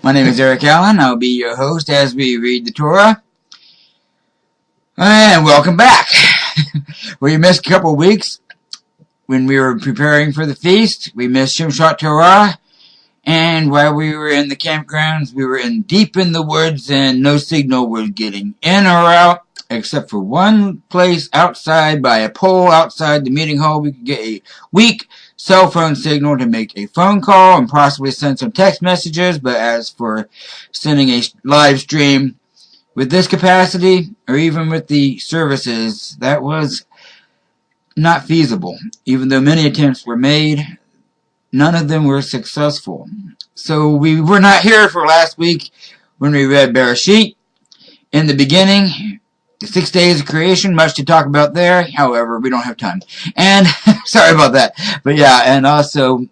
My name is Eric Allen. I'll be your host as we read the Torah. And welcome back. We missed a couple of weeks when we were preparing for the feast. We missed Shimshot Torah. And while we were in the campgrounds, we were deep in the woods and no signal was getting in or out, except for one place outside by a pole outside the meeting hall. We could get a weak cell phone signal to make a phone call and possibly send some text messages. But as for sending a live stream with this capacity, or even with the services, that was not feasible. Even though many attempts were made, none of them were successful. So we were not here for last week when we read Bereshit. In the beginning, the 6 days of creation, much to talk about there. However, we don't have time. And, sorry about that. But yeah, and also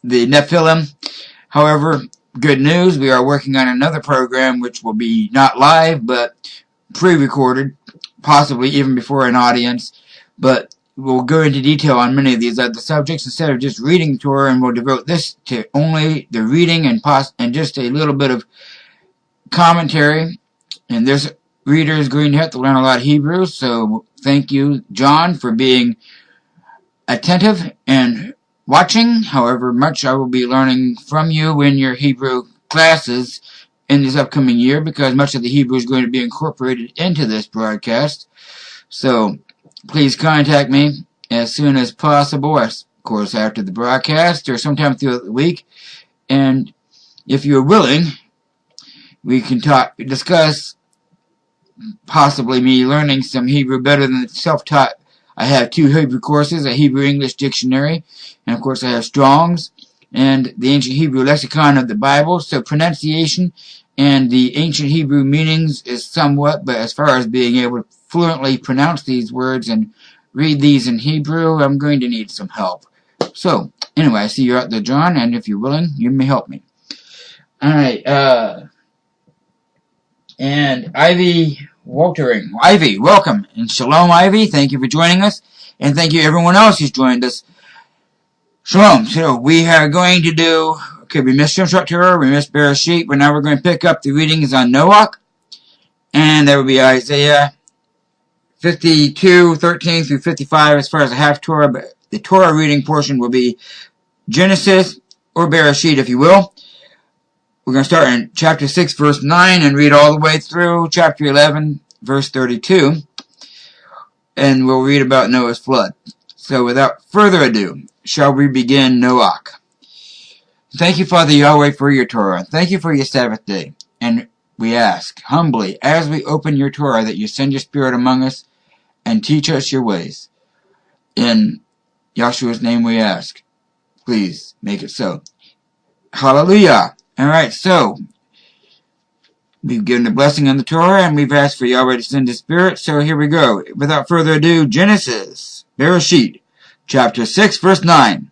the Nephilim. However, good news, we are working on another program which will be not live, but pre-recorded, possibly even before an audience. But we'll go into detail on many of these other subjects instead of just reading the Torah, and we'll devote this to only the reading and just a little bit of commentary. And this reader is going to have to learn a lot of Hebrew, so thank you, John, for being attentive and watching. However much I will be learning from you in your Hebrew classes in this upcoming year, because much of the Hebrew is going to be incorporated into this broadcast. So please contact me as soon as possible, of course after the broadcast or sometime throughout the week. And if you're willing, we can discuss possibly me learning some Hebrew better than self-taught. I have 2 Hebrew courses, a Hebrew-English dictionary, and of course I have Strong's and the Ancient Hebrew Lexicon of the Bible. So pronunciation and the ancient Hebrew meanings is somewhat, but as far as being able to fluently pronounce these words and read these in Hebrew, I'm going to need some help. So, anyway, I see you're out there, John, and if you're willing, you may help me. Alright, and Ivy Waltering. Ivy, welcome. And shalom, Ivy. Thank you for joining us. And thank you everyone else who's joined us. Shalom. So we are going to do, we missed Shimshot Torah, we missed Bereshit, but now we're going to pick up the readings on Noah. And that would be Isaiah 52:13 through 55 as far as a half Torah, but the Torah reading portion will be Genesis or Bereshit, if you will. We're going to start in chapter 6, verse 9, and read all the way through chapter 11, verse 32. And we'll read about Noah's flood. So without further ado, shall we begin Noah. Thank you, Father Yahweh, for your Torah. Thank you for your Sabbath day. And we ask, humbly, as we open your Torah, that you send your Spirit among us and teach us your ways. In Yahshua's name we ask. Please make it so. Hallelujah. Alright, so we've given a blessing on the Torah, and we've asked for Yahweh to send His Spirit, so here we go. Without further ado, Genesis, Bereshit, chapter 6, verse 9.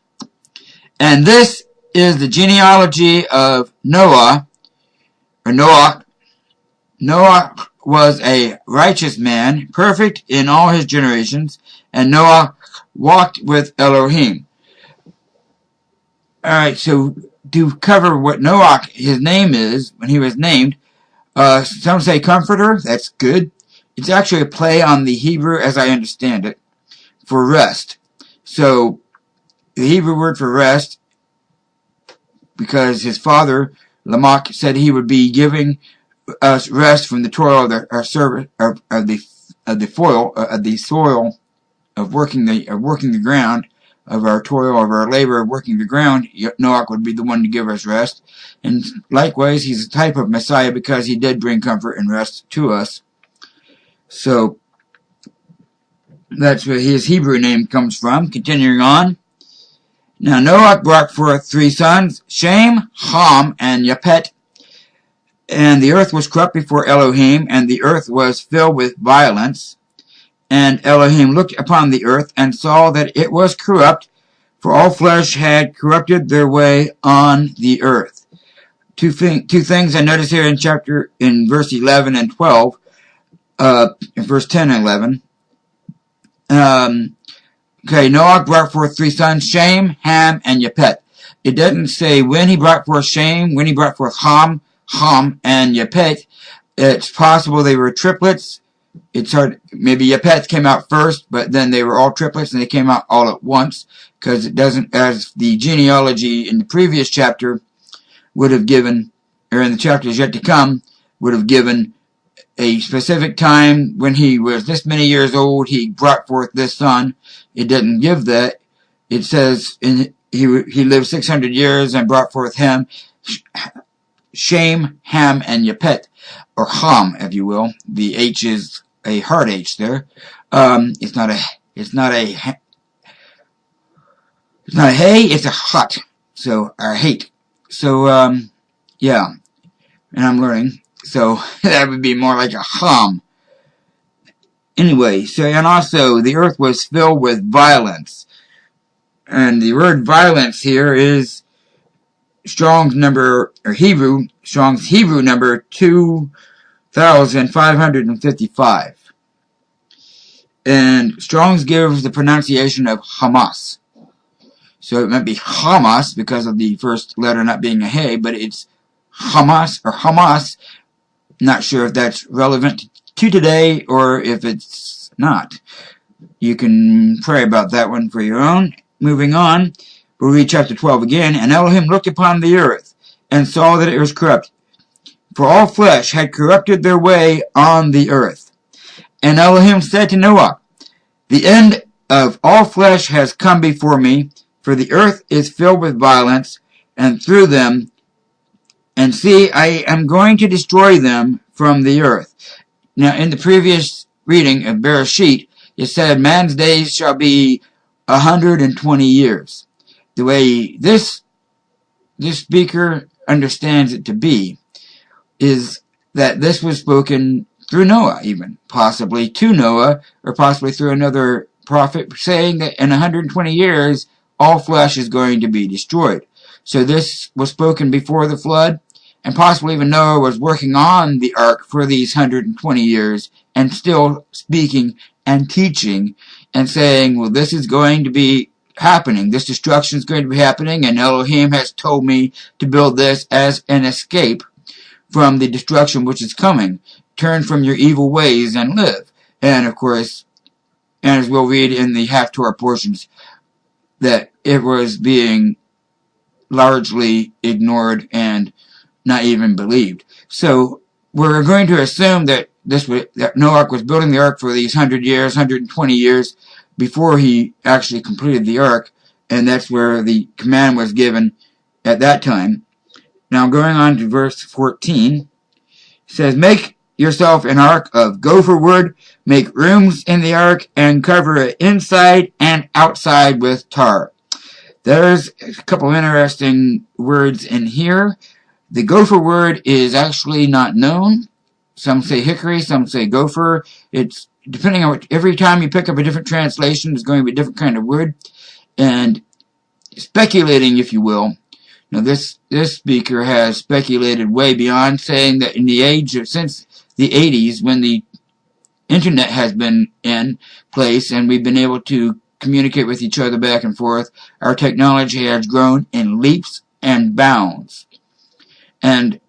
And this is the genealogy of Noah, or Noah. Noah was a righteous man, perfect in all his generations, and Noah walked with Elohim. Alright, so to cover what Noah, his name is, when he was named, some say comforter, that's good. It's actually a play on the Hebrew, as I understand it, for rest. So, the Hebrew word for rest, because his father, Lamech, said he would be giving us rest from the toil of the soil of working the ground, of our toil, of our labor, of working the ground. Noah would be the one to give us rest. And likewise, he's a type of Messiah because he did bring comfort and rest to us. So, that's where his Hebrew name comes from. Continuing on. Now Noah brought forth 3 sons, Shem, Ham, and Japhet. And the earth was corrupt before Elohim, and the earth was filled with violence. And Elohim looked upon the earth, and saw that it was corrupt, for all flesh had corrupted their way on the earth. Two things I notice here in verse 11 and 12, in verse 10 and 11. Okay, Noah brought forth 3 sons, Shem, Ham, and Japhet. it doesn't say when he brought forth Shem, when he brought forth Ham, and Japheth. It's possible they were triplets. It's hard. Maybe Japheth came out first, but then they were all triplets and they came out all at once, because it doesn't, as the genealogy in the previous chapter would have given, or in the chapters yet to come, would have given a specific time when he was this many years old, he brought forth this son. It doesn't give that. It says he lived 600 years and brought forth him, Shem, Ham, and Japheth, or Ham, if you will. The H is a hard H there. It's not a hey, it's a hot. So, or hate. So, yeah. And I'm learning. So, that would be more like a Ham. Anyway, so, and also, the earth was filled with violence. And the word violence here is Strong's number, or Strong's Hebrew number 2555. And Strong's gives the pronunciation of Hamas. So it might be Hamas because of the first letter not being a hey, but it's Hamas or Hamas. Not sure if that's relevant to today or if it's not. You can pray about that one for your own. Moving on, we'll read chapter 12 again. And Elohim looked upon the earth and saw that it was corrupt, for all flesh had corrupted their way on the earth. And Elohim said to Noah, the end of all flesh has come before me, for the earth is filled with violence, and through them, and see, I am going to destroy them from the earth. Now, in the previous reading of Bereshit, it said, man's days shall be 120 years. The way this speaker understands it to be is that this was spoken through Noah, even possibly to Noah, or possibly through another prophet, saying that in 120 years all flesh is going to be destroyed. So this was spoken before the flood, and possibly even Noah was working on the ark for these 120 years and still speaking and teaching and saying, well, this is going to be happening, this destruction is going to be happening, and Elohim has told me to build this as an escape from the destruction which is coming. Turn from your evil ways and live. And of course, and as we'll read in the half-Torah portions, that it was being largely ignored and not even believed. So we're going to assume that that Noah was building the ark for these 100 years, 120 years before he actually completed the ark, and that's where the command was given at that time. Now going on to verse 14, it says, make yourself an ark of gopher wood, make rooms in the ark, and cover it inside and outside with tar. There's a couple interesting words in here. The gopher word is actually not known. Some say hickory, some say gopher. It's depending on what, every time you pick up a different translation, it's going to be a different kind of word. And speculating, if you will. Now this speaker has speculated way beyond, saying that in the age of, since the 80s, when the internet has been in place and we've been able to communicate with each other back and forth, our technology has grown in leaps and bounds. And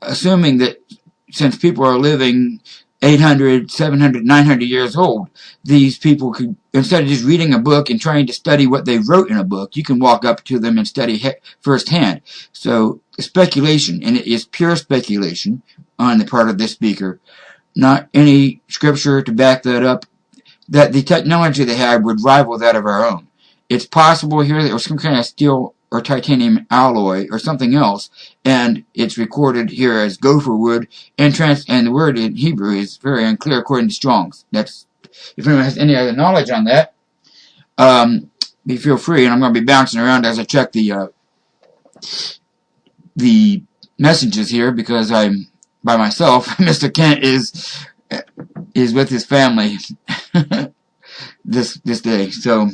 assuming that since people are living 800, 700, 900 years old, these people could, instead of just reading a book and trying to study what they wrote in a book, you can walk up to them and study firsthand. So speculation, and it is pure speculation on the part of this speaker, not any scripture to back that up, that the technology they have would rival that of our own. It's possible here that it was some kind of steel or titanium alloy or something else, and it's recorded here as gopher wood, and the word in Hebrew is very unclear according to Strong's. That's, if anyone has any other knowledge on that, feel free, and I'm going to be bouncing around as I check the messages here, because I'm by myself. Mr. Kent is with his family this day, so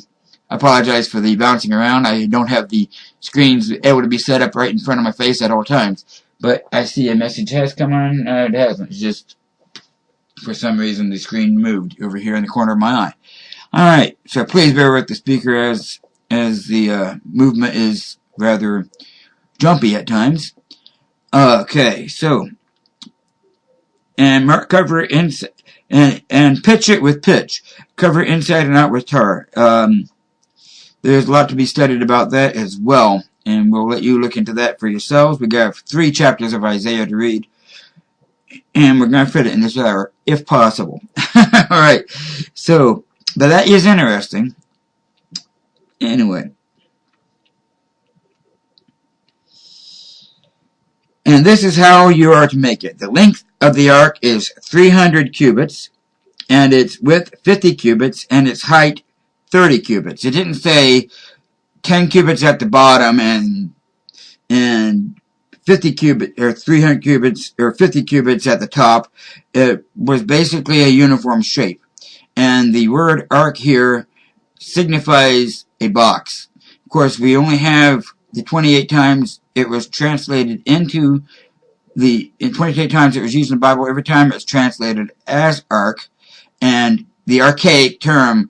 I apologize for the bouncing around. I don't have the screens able to be set up right in front of my face at all times. But I see a message has come on. It hasn't. It's just, for some reason, the screen moved over here in the corner of my eye. Alright, so please bear with the speaker as the movement is rather jumpy at times. Okay, so, and cover inside, and pitch it with pitch. Cover inside and out with tar. There's a lot to be studied about that as well, and we'll let you look into that for yourselves. We got 3 chapters of Isaiah to read, and we're going to fit it in this hour, if possible. Alright, so, but that is interesting. Anyway. And this is how you are to make it. The length of the ark is 300 cubits, and its width 50 cubits, and its height 30 cubits. It didn't say 10 cubits at the bottom and 50 cubits, or 300 cubits, or 50 cubits at the top. It was basically a uniform shape. And the word ark here signifies a box. Of course, we only have the 28 times it was translated into in 28 times it was used in the Bible. Every time it's translated as ark, and the archaic term,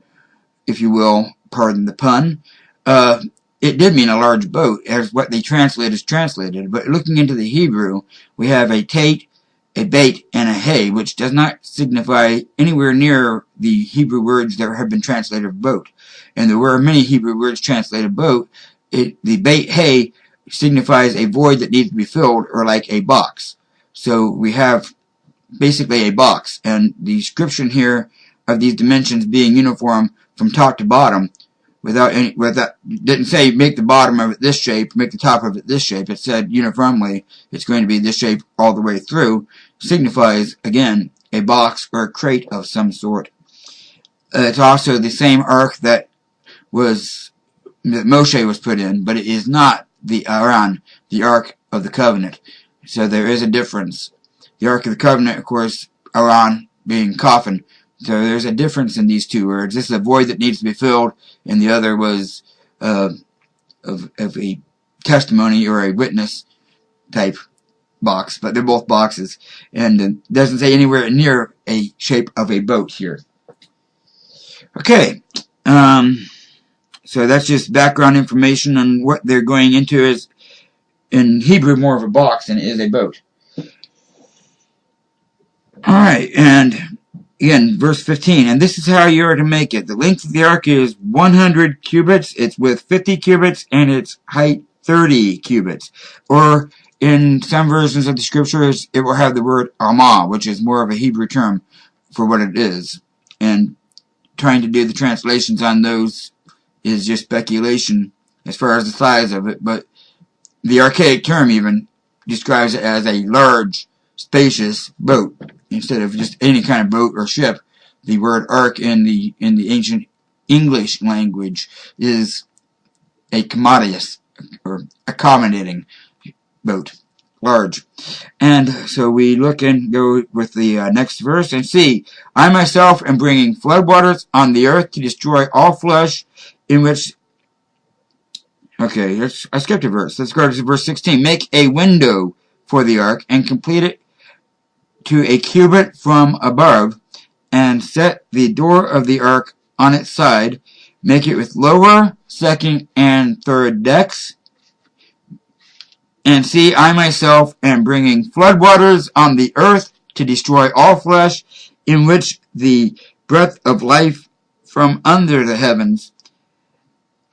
if you will, pardon the pun, it did mean a large boat, as what they translate is translated. But looking into the Hebrew, we have a tate, a bait, and a hay, which does not signify anywhere near the Hebrew words that have been translated boat. And there were many Hebrew words translated boat. The bait, hay, signifies a void that needs to be filled, or like a box. So we have basically a box, and the description here of these dimensions being uniform from top to bottom, didn't say make the bottom of it this shape, make the top of it this shape. It said uniformly it's going to be this shape all the way through, signifies, again, a box or a crate of some sort. It's also the same ark that Moshe was put in, but it is not the Aaron, the Ark of the Covenant. So there is a difference. The Ark of the Covenant, of course, Aaron being coffin. So there's a difference in these two words. This is a void that needs to be filled, and the other was of a testimony or a witness type box. But they're both boxes. And it doesn't say anywhere near a shape of a boat here. Okay. So that's just background information on what they're going into. Is in Hebrew more of a box than it is a boat. Alright, and again, verse 15. And this is how you are to make it. The length of the ark is 100 cubits, its width 50 cubits, and its height 30 cubits. Or in some versions of the scriptures, it will have the word amah, which is more of a Hebrew term for what it is. And trying to do the translations on those is just speculation as far as the size of it, but the archaic term even describes it as a large, spacious boat instead of just any kind of boat or ship. The word ark in the ancient English language is a commodious or accommodating boat, large. And so we look and go with the next verse and see, I myself am bringing floodwaters on the earth to destroy all flesh, in which, okay, I skipped a verse. Let's go to verse 16. Make a window for the ark and complete it to a cubit from above, and set the door of the ark on its side. Make it with lower, second, and third decks. And see, I myself am bringing floodwaters on the earth to destroy all flesh, in which the breath of life from under the heavens,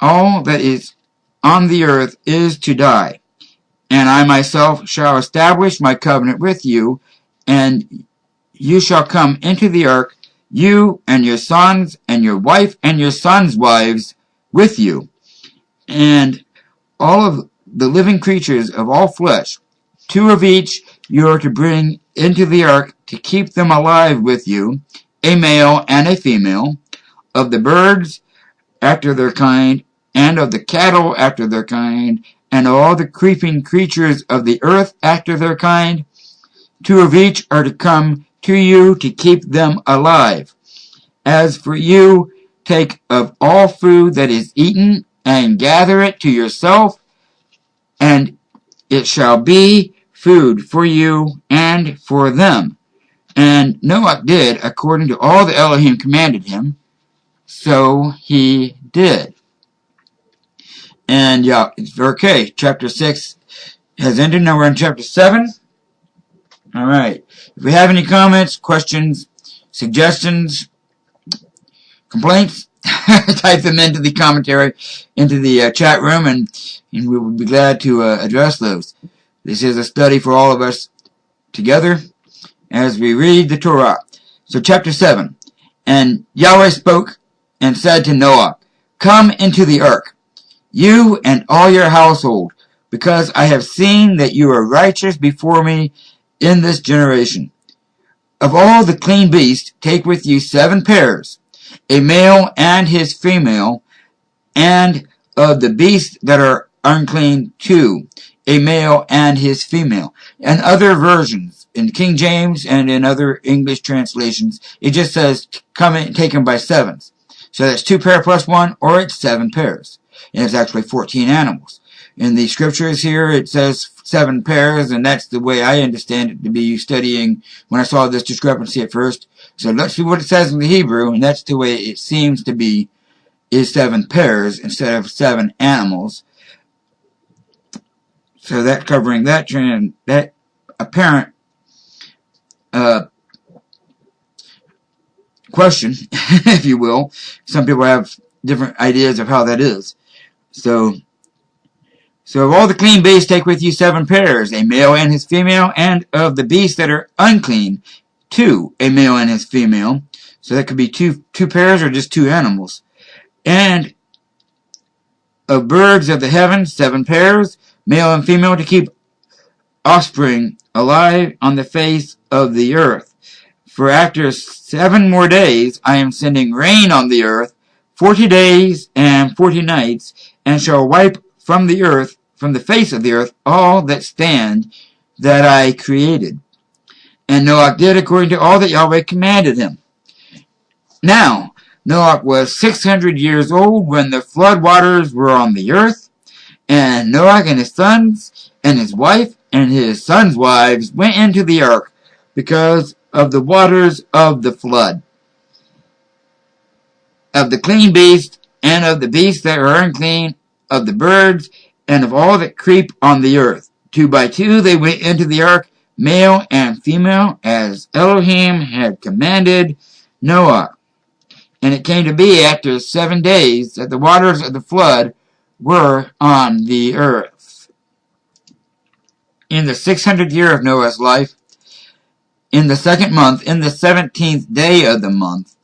all that is on the earth is to die. And I myself shall establish my covenant with you, and you shall come into the ark, you and your sons and your wife and your sons' wives with you, and all of the living creatures of all flesh, 2 of each you are to bring into the ark to keep them alive with you, a male and a female, of the birds after their kind, and of the cattle after their kind, and all the creeping creatures of the earth after their kind. 2 of each are to come to you to keep them alive. As for you, take of all food that is eaten, and gather it to yourself, and it shall be food for you and for them. And Noah did according to all that Elohim commanded him, so he did. And yeah, it's okay. Chapter 6 has ended. Now we're in chapter 7. Alright. If we have any comments, questions, suggestions, complaints, type them into the commentary, into the chat room, and we will be glad to address those. This is a study for all of us together as we read the Torah. So chapter 7. And Yahweh spoke and said to Noah, "Come into the ark, you and all your household, because I have seen that you are righteous before me in this generation. Of all the clean beasts, take with you 7 pairs, a male and his female, and of the beasts that are unclean 2, a male and his female." And other versions, in King James and in other English translations, it just says, come in, take them by 7s. So that's 2 pairs plus 1, or it's 7 pairs. And it's actually 14 animals. In the scriptures here, it says 7 pairs, and that's the way I understand it to be studying when I saw this discrepancy at first. So let's see what it says in the Hebrew, and that's the way it seems to be, is 7 pairs instead of 7 animals. So that's covering that apparent question, if you will. Some people have different ideas of how that is. So of all the clean beasts, take with you 7 pairs, a male and his female, and of the beasts that are unclean, 2, a male and his female. So that could be two pairs or just 2 animals. And of birds of the heavens, 7 pairs, male and female, to keep offspring alive on the face of the earth. For after 7 more days I am sending rain on the earth, 40 days and 40 nights, and shall wipe from the earth, from the face of the earth, all that stand that I created. And Noah did according to all that Yahweh commanded him. Now Noah was 600 years old when the flood waters were on the earth, and Noah and his sons and his wife and his sons' wives went into the ark because of the waters of the flood. Of the clean beasts, and of the beasts that are unclean, of the birds, and of all that creep on the earth. 2 by 2 they went into the ark, male and female, as Elohim had commanded Noah. And it came to be after 7 days that the waters of the flood were on the earth. In the 600th year of Noah's life, in the 2nd month, in the 17th day of the month,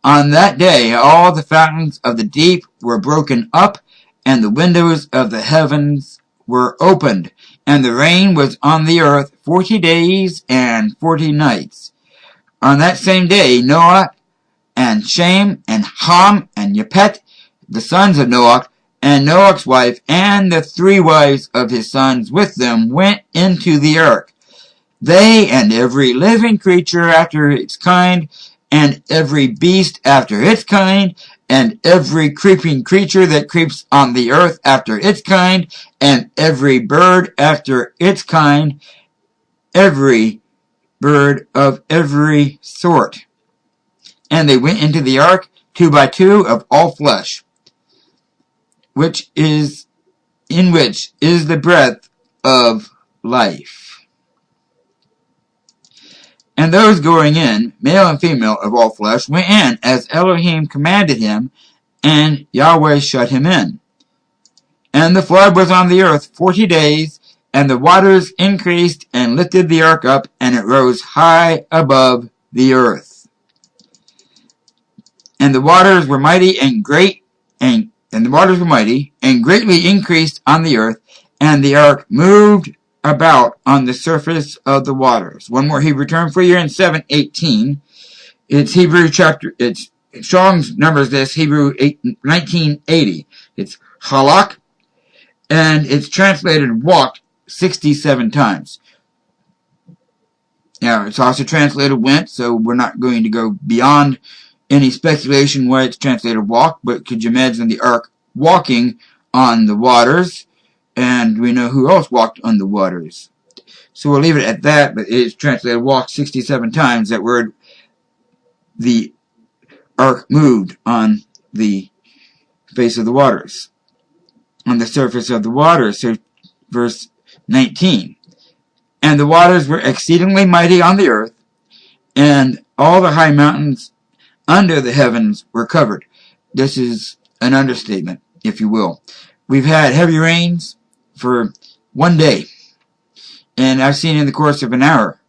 on that day all the fountains of the deep were broken up, and the windows of the heavens were opened, and the rain was on the earth 40 days and 40 nights. On that same day Noah and Shem and Ham and Japheth, the sons of Noah, and Noah's wife, and the 3 wives of his sons with them, went into the ark. They and every living creature after its kind, and every beast after its kind, and every creeping creature that creeps on the earth after its kind, and every bird after its kind, every bird of every sort. And they went into the ark, 2 by 2 of all flesh, in which is the breath of life. And those going in, male and female of all flesh, went in as Elohim commanded him, and Yahweh shut him in. And the flood was on the earth 40 days, and the waters increased and lifted the ark up, and it rose high above the earth. And the waters were mighty and great, and the waters were mighty and greatly increased on the earth, and the ark moved about on the surface of the waters. One more Hebrew term for you in 7:18. It's Hebrew chapter. It's Strong's numbers this Hebrew 1980. It's halak, and it's translated walked 67 times. Now it's also translated went, so we're not going to go beyond any speculation why it's translated walk. But could you imagine the ark walking on the waters? And we know who else walked on the waters. So we'll leave it at that, but it's translated walked 67 times. That word, the ark moved on the face of the waters. on the surface of the waters. So verse 19. And the waters were exceedingly mighty on the earth, and all the high mountains under the heavens were covered. This is an understatement, if you will. We've had heavy rains for one day, and I've seen in the course of an hour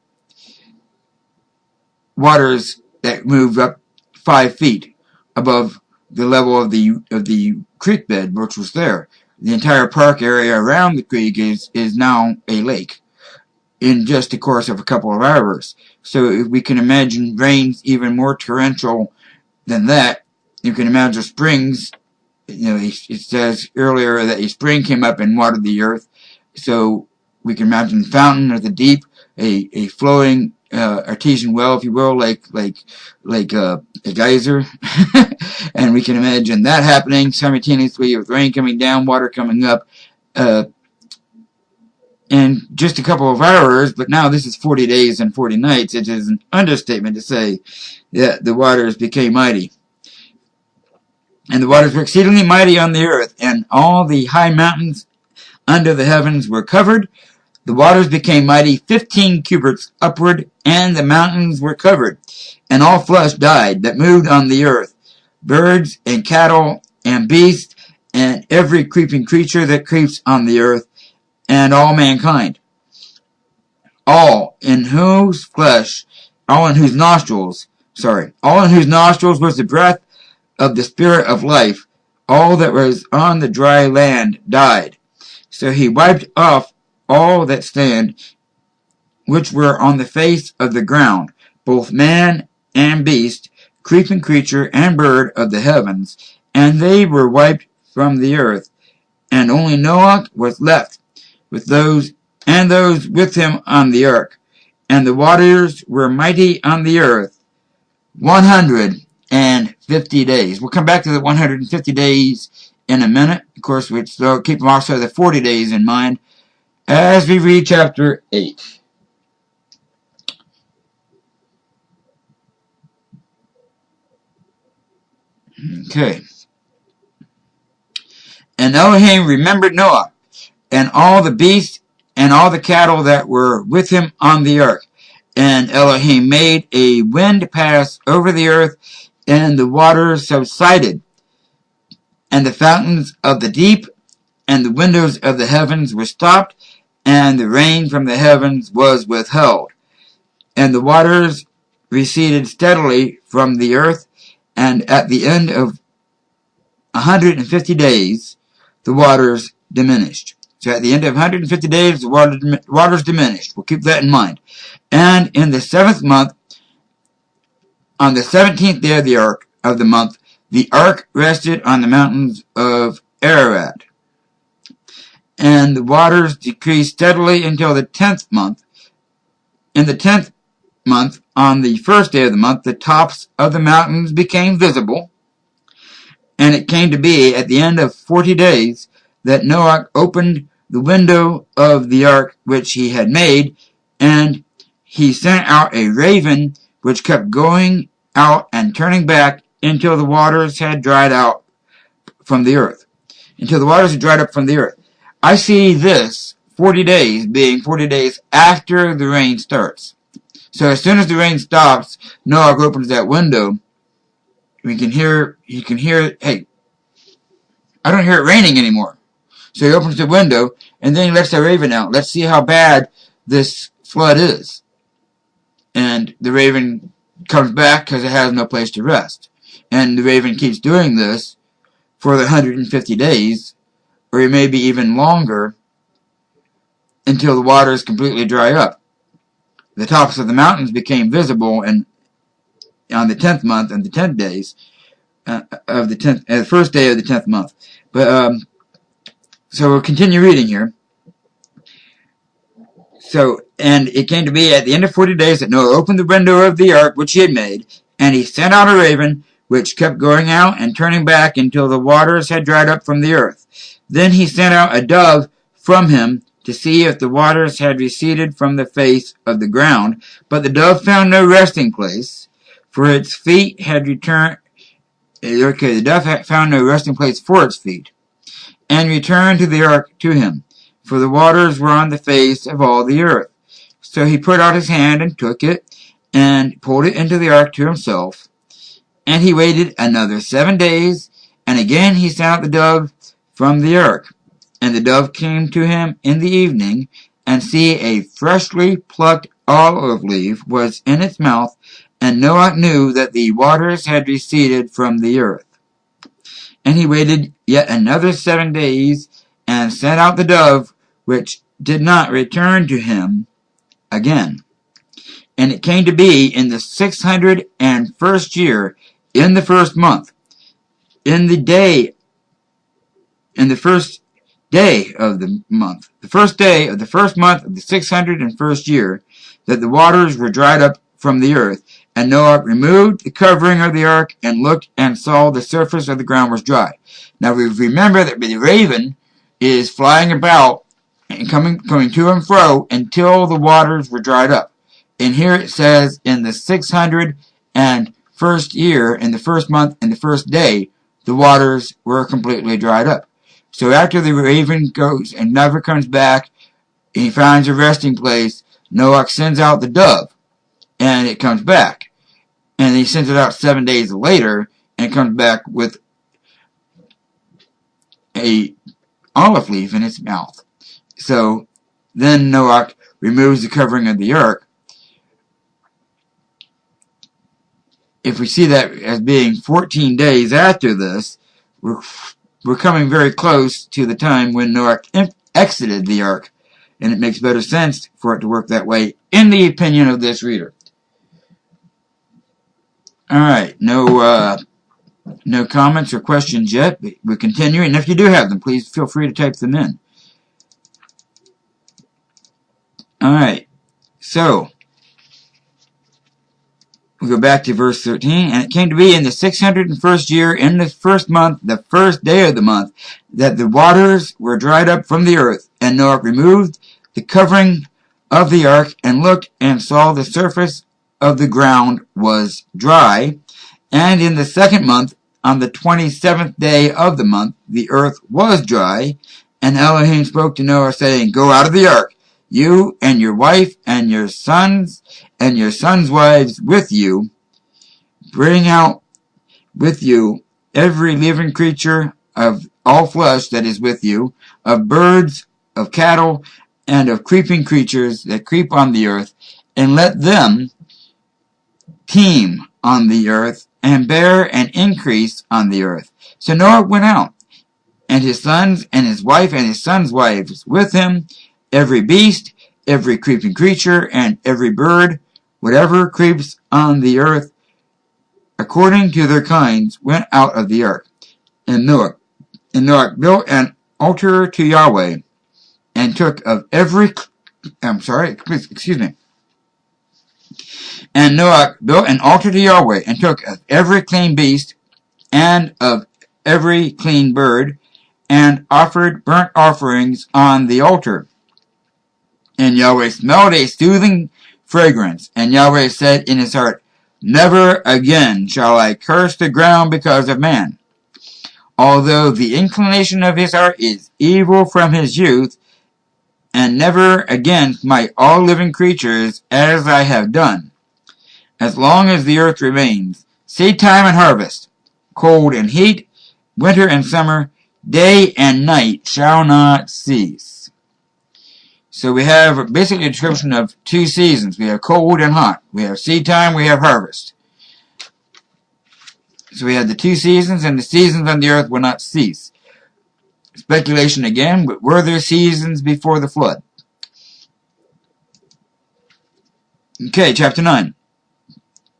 waters that move up 5 feet above the level of the creek bed, which was there. The entire park area around the creek is now a lake in just the course of a couple of hours. So if we can imagine rains even more torrential than that, you can imagine springs. You know, it says earlier that a spring came up and watered the earth. So we can imagine the fountain of the deep, a flowing artesian well, if you will, like a geyser. And we can imagine that happening simultaneously with rain coming down, water coming up, in just a couple of hours. But now this is 40 days and 40 nights. It is an understatement to say that the waters became mighty. And the waters were exceedingly mighty on the earth, and all the high mountains under the heavens were covered. The waters became mighty 15 cubits upward, and the mountains were covered. And all flesh died that moved on the earth, birds and cattle and beasts, and every creeping creature that creeps on the earth, and all mankind. All in whose nostrils was the breath of the Spirit of life. All that was on the dry land died. So he wiped off all that stand, which were on the face of the ground, both man and beast, creeping creature and bird of the heavens, and they were wiped from the earth. And only Noah was left, with those with him on the ark. And the waters were mighty on the earth 150 days. We'll come back to the 150 days in a minute. Of course, we still keep also the 40 days in mind as we read chapter 8. Okay. And Elohim remembered Noah, and all the beasts, and all the cattle that were with him on the ark. And Elohim made a wind pass over the earth, and the waters subsided, and the fountains of the deep and the windows of the heavens were stopped, and the rain from the heavens was withheld. And the waters receded steadily from the earth, and at the end of 150 days, the waters diminished. So at the end of 150 days, the waters diminished. We'll keep that in mind. And in the 7th month, on the 17th day of the month, the ark rested on the mountains of Ararat. And the waters decreased steadily until the 10th month. In the 10th month, on the 1st day of the month, the tops of the mountains became visible. And it came to be at the end of 40 days that Noah opened the window of the ark which he had made, and he sent out a raven which kept going out and turning back until the waters had dried out from the earth. Until the waters had dried up from the earth. I see this 40 days being 40 days after the rain starts. So as soon as the rain stops, Noah opens that window. He can hear, hey, I don't hear it raining anymore. So he opens the window, and then he lets the raven out. Let's see how bad this flood is. And the raven comes back because it has no place to rest. And the raven keeps doing this for the 150 days, or it may be even longer, until the waters completely dry up. The tops of the mountains became visible, and on the 10th month and the 10th days of the 10th, the first day of the 10th month. But so we'll continue reading here. So, and it came to be at the end of 40 days that Noah opened the window of the ark which he had made, and he sent out a raven which kept going out and turning back until the waters had dried up from the earth. Then he sent out a dove from him to see if the waters had receded from the face of the ground. But the dove found no resting place, for its feet had returned. Okay, the dove found no resting place for its feet. and returned to the ark to him, for the waters were on the face of all the earth. So he put out his hand and took it, and pulled it into the ark to himself. And he waited another 7 days, and again he sent out the dove from the ark. And the dove came to him in the evening, and see, a freshly plucked olive leaf was in its mouth, and Noah knew that the waters had receded from the earth. And he waited yet another 7 days, and sent out the dove, which did not return to him again. And it came to be in the 601st year, in the first month, in the first day of the month, the first day of the first month of the 601st year, that the waters were dried up from the earth. And Noah removed the covering of the ark, and looked and saw the surface of the ground was dry. Now we remember that the raven is flying about and coming to and fro until the waters were dried up. And here it says, in the 601st year, in the first month, in the first day, the waters were completely dried up. So after the raven goes and never comes back, and he finds a resting place, Noah sends out the dove, and it comes back. And he sends it out 7 days later, and it comes back with a olive leaf in its mouth. So then Noah removes the covering of the ark. If we see that as being 14 days after this, we're coming very close to the time when Noah exited the ark, and it makes better sense for it to work that way, in the opinion of this reader. Alright, no comments or questions yet. We're continuing, and if you do have them, please feel free to type them in. Alright, so we go back to verse 13. And it came to be in the 601st year, in the first month, the first day of the month, that the waters were dried up from the earth. And Noah removed the covering of the ark, and looked and saw the surface of the ground was dry. And in the second month, on the 27th day of the month, the earth was dry. And Elohim spoke to Noah, saying, Go out of the ark, you and your wife and your sons wives with you. Bring out with you every living creature of all flesh that is with you, of birds, of cattle, and of creeping creatures that creep on the earth, and let them teem on the earth, and bear and increase on the earth. So Noah went out, and his sons and his wife and his sons' wives with him, every beast, every creeping creature, and every bird, whatever creeps on the earth, according to their kinds, went out of the ark. And Noah built an altar to Yahweh, and took of every, And Noah built an altar to Yahweh, and took of every clean beast, and of every clean bird, and offered burnt offerings on the altar. And Yahweh smelled a soothing fragrance. And Yahweh said in his heart, Never again shall I curse the ground because of man. Although the inclination of his heart is evil from his youth, and never again smite all living creatures as I have done. As long as the earth remains, seed time and harvest, cold and heat, winter and summer, day and night shall not cease. So we have basically a description of 2 seasons. We have cold and hot. We have seed time, we have harvest. So we have the 2 seasons, and the seasons on the earth will not cease. Speculation again, but were there seasons before the flood? Okay, chapter 9.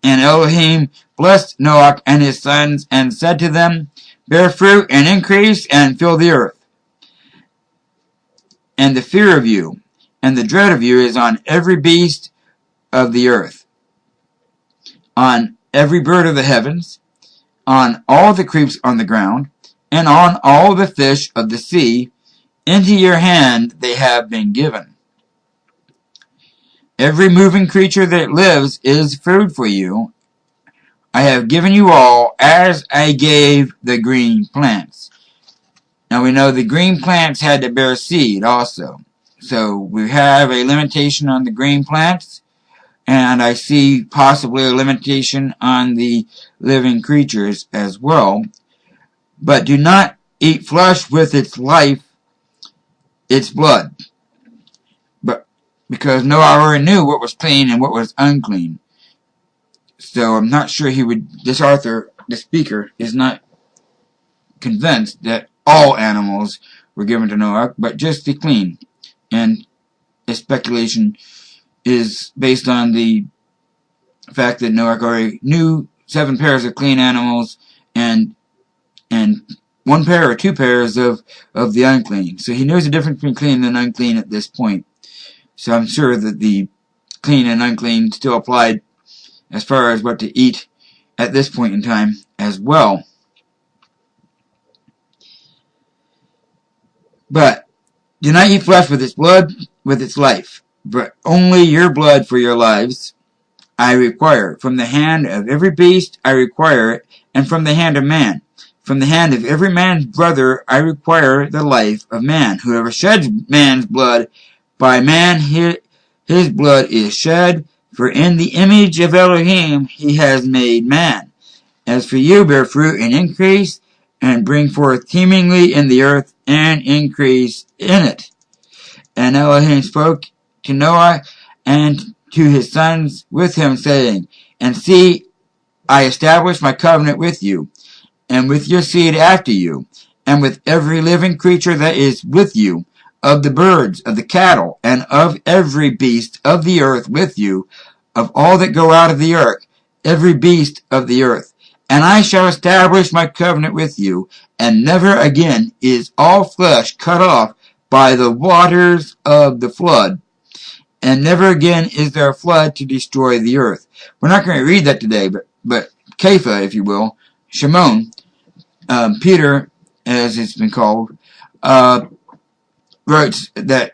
And Elohim blessed Noah and his sons, and said to them, Bear fruit and increase, and fill the earth. And the fear of you and the dread of you is on every beast of the earth, on every bird of the heavens, on all the creeps on the ground, and on all the fish of the sea. Into your hand they have been given. Every moving creature that lives is food for you. I have given you all, as I gave the green plants. Now we know the green plants had to bear seed also. So we have a limitation on the green plants, and I see possibly a limitation on the living creatures as well. But do not eat flesh with its life, its blood. But because Noah already knew what was clean and what was unclean. So I'm not sure this author, the speaker, is not convinced that all animals were given to Noah, but just the clean. And his speculation is based on the fact that Noah already knew 7 pairs of clean animals and 1 pair or 2 pairs of the unclean. So he knows the difference between clean and unclean at this point. So I'm sure that the clean and unclean still applied as far as what to eat at this point in time as well. But do not eat flesh with its blood, with its life, but only your blood for your lives I require. From the hand of every beast I require it, and from the hand of man. From the hand of every man's brother I require the life of man. Whoever sheds man's blood, by man his blood is shed, for in the image of Elohim he has made man. As for you, bear fruit and increase, and bring forth teemingly in the earth, and increase in it. And Elohim spoke to Noah and to his sons with him, saying, And see, I establish my covenant with you, and with your seed after you, and with every living creature that is with you, of the birds, of the cattle, and of every beast of the earth with you, of all that go out of the ark, every beast of the earth. And I shall establish my covenant with you, and never again is all flesh cut off by the waters of the flood, and never again is there a flood to destroy the earth. We're not going to read that today, but Kepha, if you will, Shimon, Peter, as it's been called, writes that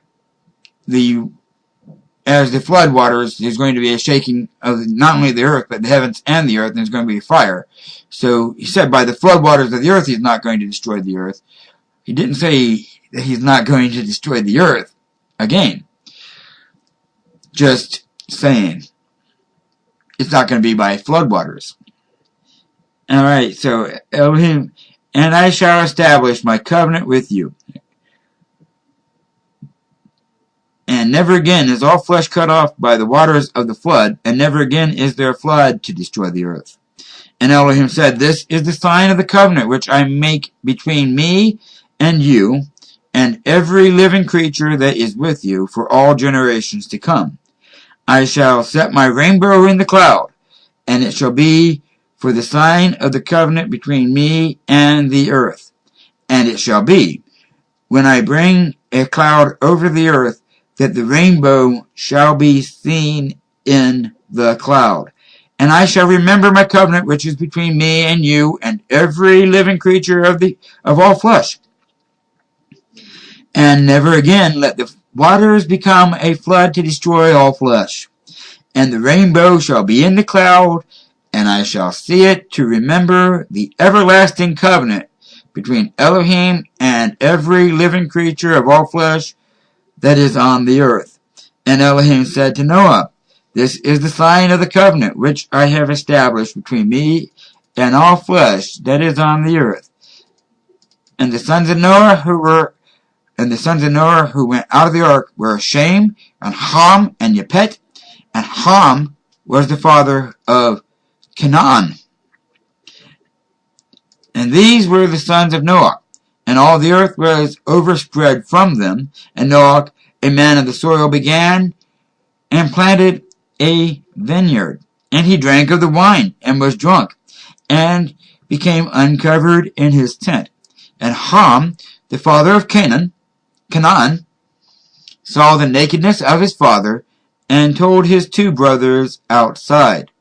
as the flood waters, there's going to be a shaking of not only the earth, but the heavens and the earth, and there's going to be fire. So he said by the flood waters of the earth, he's not going to destroy the earth. He didn't say that he's not going to destroy the earth again. Just saying. It's not going to be by flood waters. Alright, so Elohim, and I shall establish my covenant with you. And never again is all flesh cut off by the waters of the flood, and never again is there a flood to destroy the earth. And Elohim said, This is the sign of the covenant which I make between me and you, and every living creature that is with you for all generations to come. I shall set my rainbow in the cloud, and it shall be for the sign of the covenant between me and the earth. And it shall be, when I bring a cloud over the earth, that the rainbow shall be seen in the cloud. And I shall remember my covenant which is between me and you and every living creature of all flesh. And never again let the waters become a flood to destroy all flesh. And the rainbow shall be in the cloud, and I shall see it to remember the everlasting covenant between Elohim and every living creature of all flesh that is on the earth. And Elohim said to Noah, This is the sign of the covenant which I have established between me and all flesh that is on the earth. And the sons of Noah who went out of the ark were Shem, and Ham, and Yepet. And Ham was the father of Canaan. And these were the sons of Noah. And all the earth was overspread from them. And Noah, a man of the soil, began and planted a vineyard. And he drank of the wine, and was drunk, and became uncovered in his tent. And Ham, the father of Canaan, saw the nakedness of his father, and told his 2 brothers outside.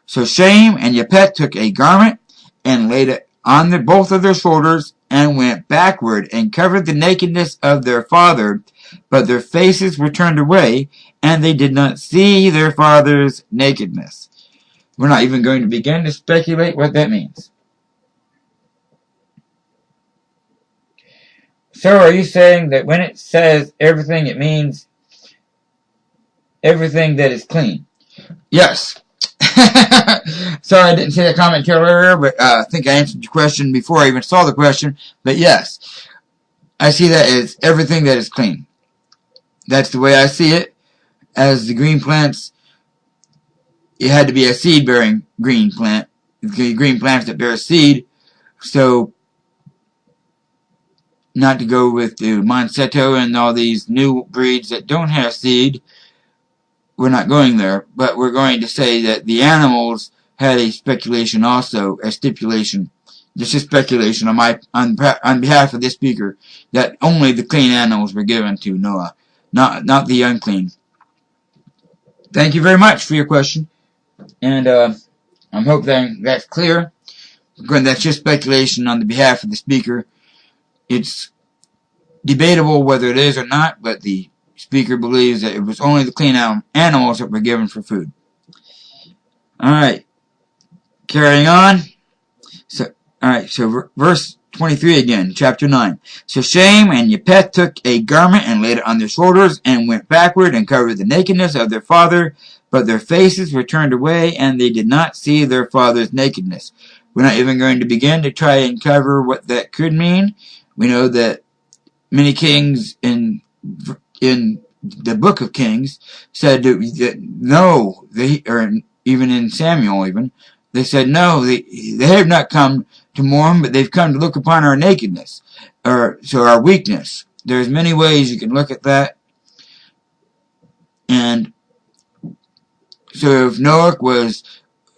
So Shem and Yepet took a garment, and laid it on both of their shoulders, and went backward, and covered the nakedness of their father, but their faces were turned away, and they did not see their father's nakedness. We're not even going to begin to speculate what that means. So are you saying that when it says everything, it means everything that is clean? Yes. Sorry I didn't see that comment earlier, but I think I answered your question before I even saw the question. But yes, I see that as everything that is clean. That's the way I see it. As the green plants, it had to be a seed-bearing green plant. Green plants that bear seed. So, not to go with the Monsanto and all these new breeds that don't have seed. We're not going there, but we're going to say that the animals had a speculation also, a stipulation. This is speculation on behalf of this speaker, that only the clean animals were given to Noah, not the unclean. Thank you very much for your question, and I'm hoping that's clear. Because that's just speculation on the behalf of the speaker. It's debatable whether it is or not, but the speaker believes that it was only the clean animals that were given for food. Alright, carrying on. So verse 23 again, chapter 9. So Shem and Japheth took a garment and laid it on their shoulders and went backward and covered the nakedness of their father, but their faces were turned away and they did not see their father's nakedness. We're not even going to begin to try and cover what that could mean. We know that many kings in the book of Kings said that no, or even in Samuel they said no, they have not come to mourn, but they've come to look upon our nakedness, so our weakness. There's many ways you can look at that. And so if Noah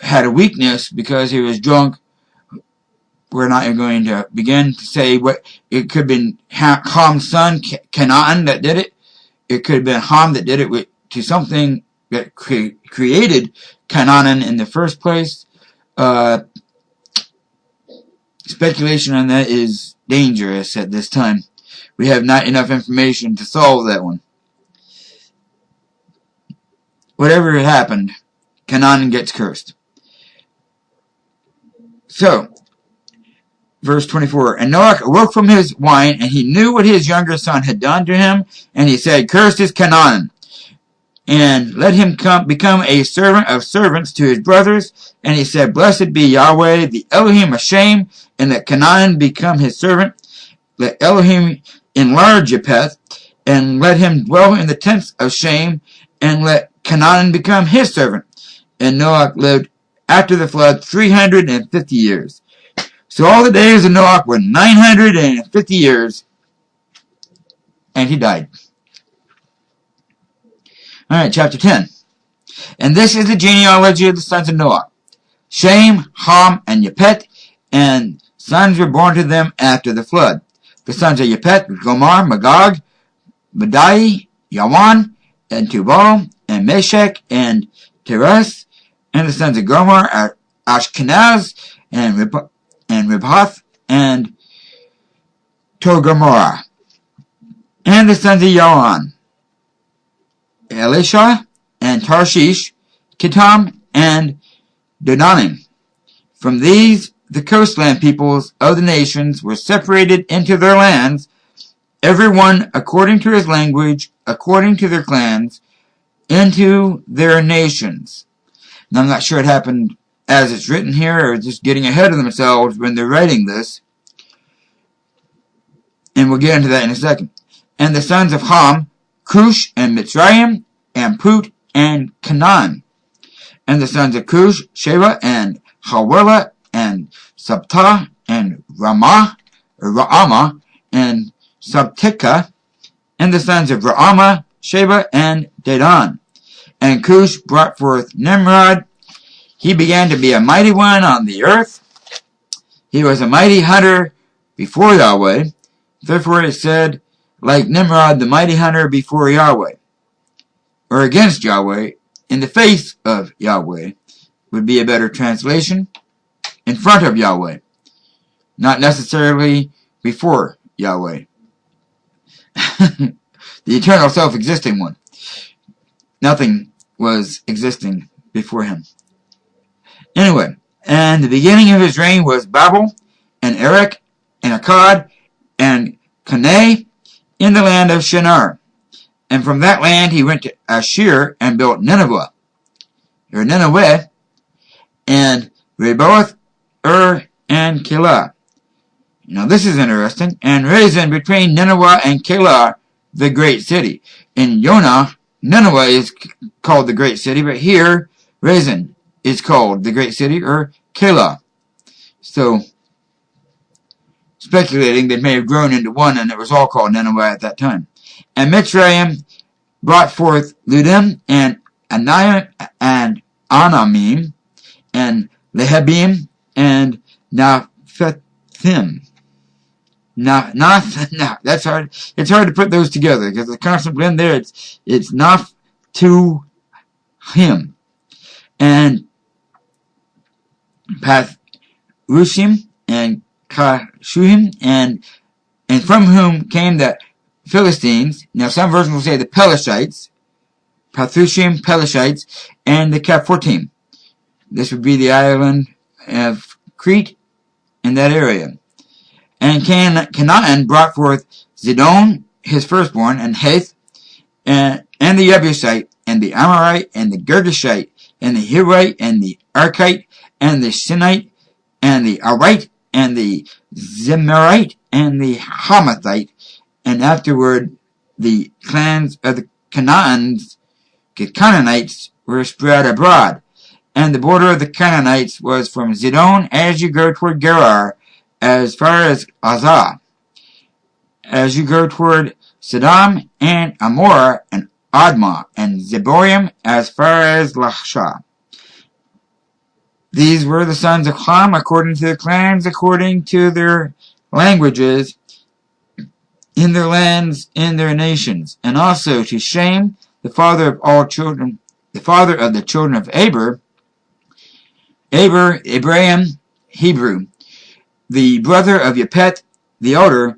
had a weakness because he was drunk, we're not even going to begin to say what it could have been. Ham's son Canaan that did it. It could have been Ham that did it to something that created Canaan in the first place. Speculation on that is dangerous at this time. We have not enough information to solve that one. Whatever happened, Canaan gets cursed. So, verse 24, and Noah awoke from his wine, and he knew what his younger son had done to him, and he said, cursed is Canaan, and let him become a servant of servants to his brothers. And he said, blessed be Yahweh, the Elohim of Shem, and let Canaan become his servant. Let Elohim enlarge Japheth, and let him dwell in the tents of Shem, and let Canaan become his servant. And Noah lived after the flood 350 years. So all the days of Noah were 950 years, and he died. Alright, chapter 10. And this is the genealogy of the sons of Noah. Shem, Ham, and Japheth, and sons were born to them after the flood. The sons of Japheth were Gomer, Magog, Madai, Yawan, and Tubal, and Meshach, and Tiras. And the sons of Gomer are Ashkenaz, and Ribhath, and Togarmah. And the sons of Yawan, Elisha, and Tarshish, Kittim, and Dodanim. From these, the coastland peoples of the nations were separated into their lands, every one according to his language, according to their clans, into their nations. Now, I'm not sure it happened as it's written here, or just getting ahead of themselves when they're writing this. And we'll get into that in a second. And the sons of Ham, Cush, and Mitzrayim, and Put, and Canaan. And the sons of Cush, Sheba, and Hawilah, and Sabta, and Raamah, and Sabteka. And the sons of Raamah, Sheba, and Dedan. And Cush brought forth Nimrod. He began to be a mighty one on the earth. He was a mighty hunter before Yahweh. Therefore it said, like Nimrod, the mighty hunter before Yahweh, or against Yahweh, in the face of Yahweh, would be a better translation. In front of Yahweh, not necessarily before Yahweh. The eternal self-existing one. Nothing was existing before him. Anyway, and the beginning of his reign was Babel, and Erech, and Akkad, and Canaan, in the land of Shinar. And from that land he went to Ashur and built Nineveh, and Rehoboth, and Keilah. Now this is interesting. And Rezin between Nineveh and Keilah, the great city. In Jonah, Nineveh is called the great city, but here Rezin is called the great city, or Keilah. So, speculating they may have grown into one, and it was all called Nineveh at that time. And Mitzrayim brought forth Ludim, and Anayim, and Anamim, and Lehabim, and Naphathim. That's hard. It's hard to put those together because the constant blend there. It's Naph to him, and Pathrushim and Kashuhim, and from whom came the Philistines. Now some versions will say the Pelishites, Pathrushim, Pelishites, and the Capfortim. This would be the island of Crete in that area. And Canaan brought forth Zidon, his firstborn, and Heth, and the Jebusite, and the Amorite, and the Girgashite, and the Hivite, and the Arkite, and the Sinite, and the Arite, and the Zemarite, and the Hamathite, and afterward the clans of the Canaanites were spread abroad. And the border of the Canaanites was from Zidon as you go toward Gerar, as far as Azah, as you go toward Sodom and Amorah and Admah and Zeboim, as far as Lachshah. These were the sons of Ham according to the clans, according to their languages, in their lands, in their nations, and also to Shem, the father of all children, the father of the children of Abraham, Hebrew, the brother of Yepeth, the elder,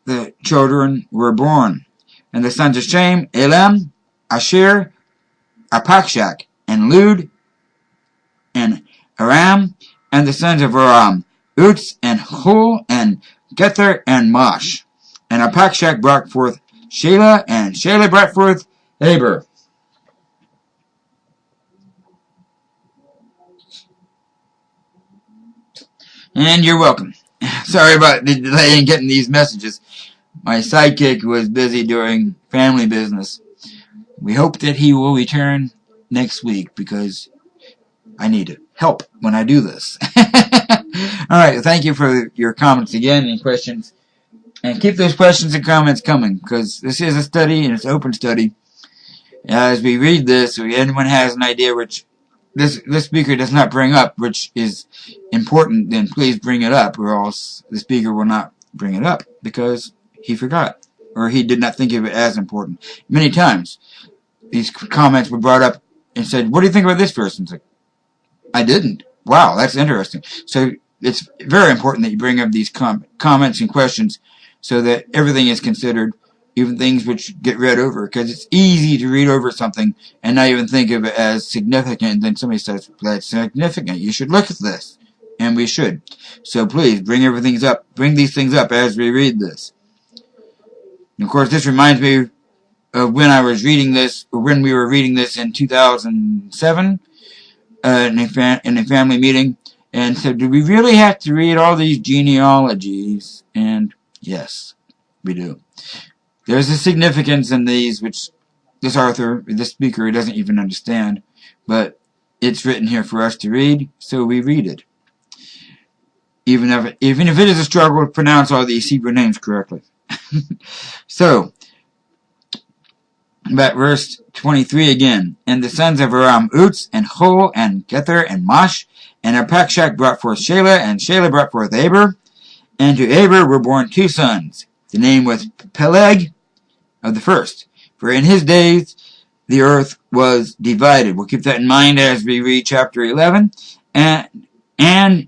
the children were born. And the sons of Shem, Elam, Asher, Arpachshad, and Lud, and Aram, and the sons of Aram, Uz, and Hul, and Gether, and Mosh. And Arpachshad brought forth Shelah, and Shelah brought forth Eber. And you're welcome. Sorry about the delay in getting these messages. My sidekick was busy doing family business. We hope that he will return next week because I need help when I do this. Alright, thank you for your comments again and questions. And keep those questions and comments coming because this is a study and it's an open study. As we read this, if anyone has an idea which this speaker does not bring up, which is important, then please bring it up, or else the speaker will not bring it up because he forgot, or he did not think of it as important. Many times, these comments were brought up and said, "What do you think about this person?" It's like, I didn't. Wow, that's interesting. So it's very important that you bring up these comments and questions so that everything is considered, even things which get read over, because it's easy to read over something and not even think of it as significant. Then somebody says, that's significant. You should look at this. And we should. So please, bring these things up as we read this. And of course, this reminds me of when I was reading this, or when we were reading this in 2007, in a family meeting. And so, do we really have to read all these genealogies? And yes, we do. There's a significance in these which this speaker doesn't even understand, but it's written here for us to read, so we read it. Even if it is a struggle to pronounce all these Hebrew names correctly. So, but verse 23 again. And the sons of Aram, Uz, and Hul, and Gether, and Mosh, and Arpachshad brought forth Shelah, and Shelah brought forth Eber. And to Eber were born two sons. The name was Peleg of the first. For in his days the earth was divided. We'll keep that in mind as we read chapter 11. And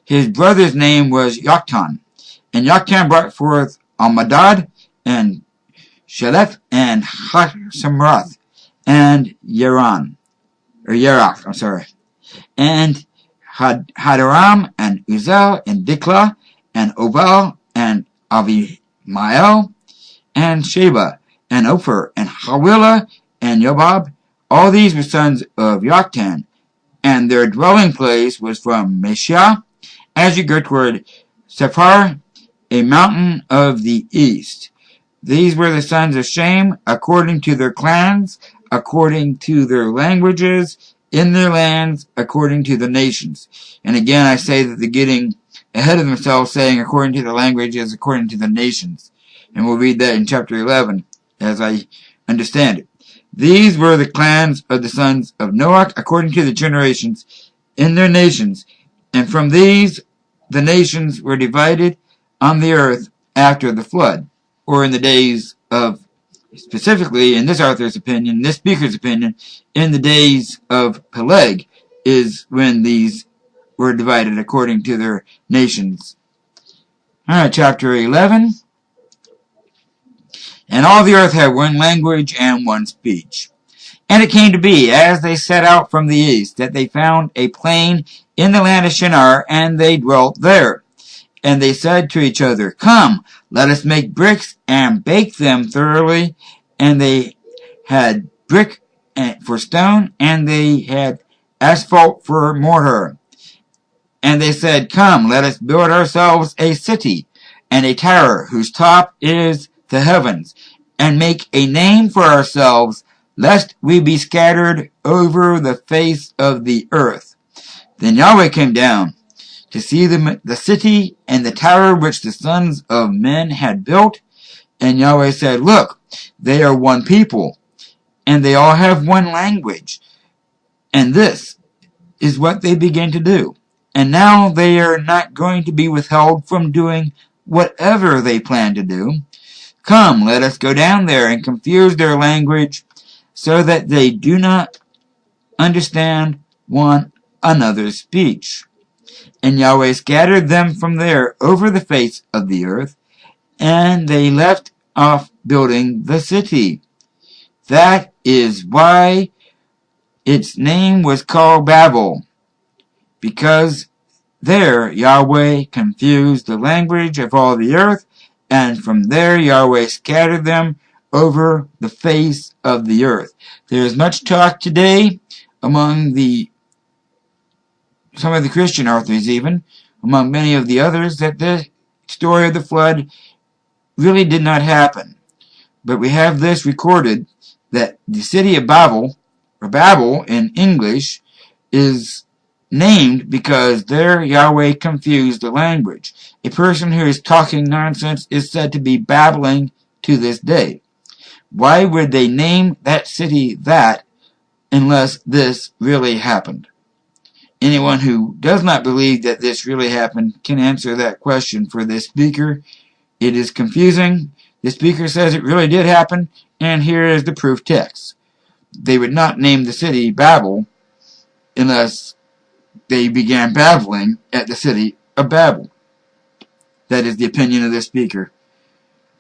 his brother's name was Yoktan. And Yoktan brought forth Almadad, and Sheleph, and Hasamrath, and Yerach, and Hadaram, and Uzel, and Diklah, and Obal, and Avihail, Mael, and Sheba, and Ophir, and Hawilah, and Yobab. All these were sons of Yoktan, and their dwelling place was from Meshah, as you go toward Sephar, a mountain of the east. These were the sons of Shem, according to their clans, according to their languages, in their lands, according to the nations. And again, I say that they're getting ahead of themselves, saying according to the languages, according to the nations. And we'll read that in chapter 11, as I understand it. These were the clans of the sons of Noah, according to the generations, in their nations. And from these, the nations were divided on the earth after the flood, or in the days of, specifically in this author's opinion, this speaker's opinion, in the days of Peleg is when these were divided according to their nations. Alright, chapter 11. And all the earth had one language and one speech. And it came to be, as they set out from the east, that they found a plain in the land of Shinar, and they dwelt there. And they said to each other, Come, let us make bricks and bake them thoroughly. And they had brick for stone, and they had asphalt for mortar. And they said, Come, let us build ourselves a city, and a tower whose top is the heavens, and make a name for ourselves, lest we be scattered over the face of the earth. Then Yahweh came down to see the city and the tower which the sons of men had built. And Yahweh said, Look, they are one people, and they all have one language. And this is what they begin to do. And now they are not going to be withheld from doing whatever they plan to do. Come, let us go down there and confuse their language, so that they do not understand one another's speech. And Yahweh scattered them from there over the face of the earth, and they left off building the city. That is why its name was called Babel, because there Yahweh confused the language of all the earth, and from there Yahweh scattered them over the face of the earth. There is much talk today among some of the Christian authors, even among many of the others, that the story of the flood really did not happen. But we have this recorded, that the city of Babel, or Babel in English, is named because there Yahweh confused the language. A person who is talking nonsense is said to be babbling to this day. Why would they name that city that unless this really happened? Anyone who does not believe that this really happened can answer that question for this speaker. It is confusing. The speaker says it really did happen, and here is the proof text. They would not name the city Babel unless they began babbling at the city of Babel. That is the opinion of this speaker.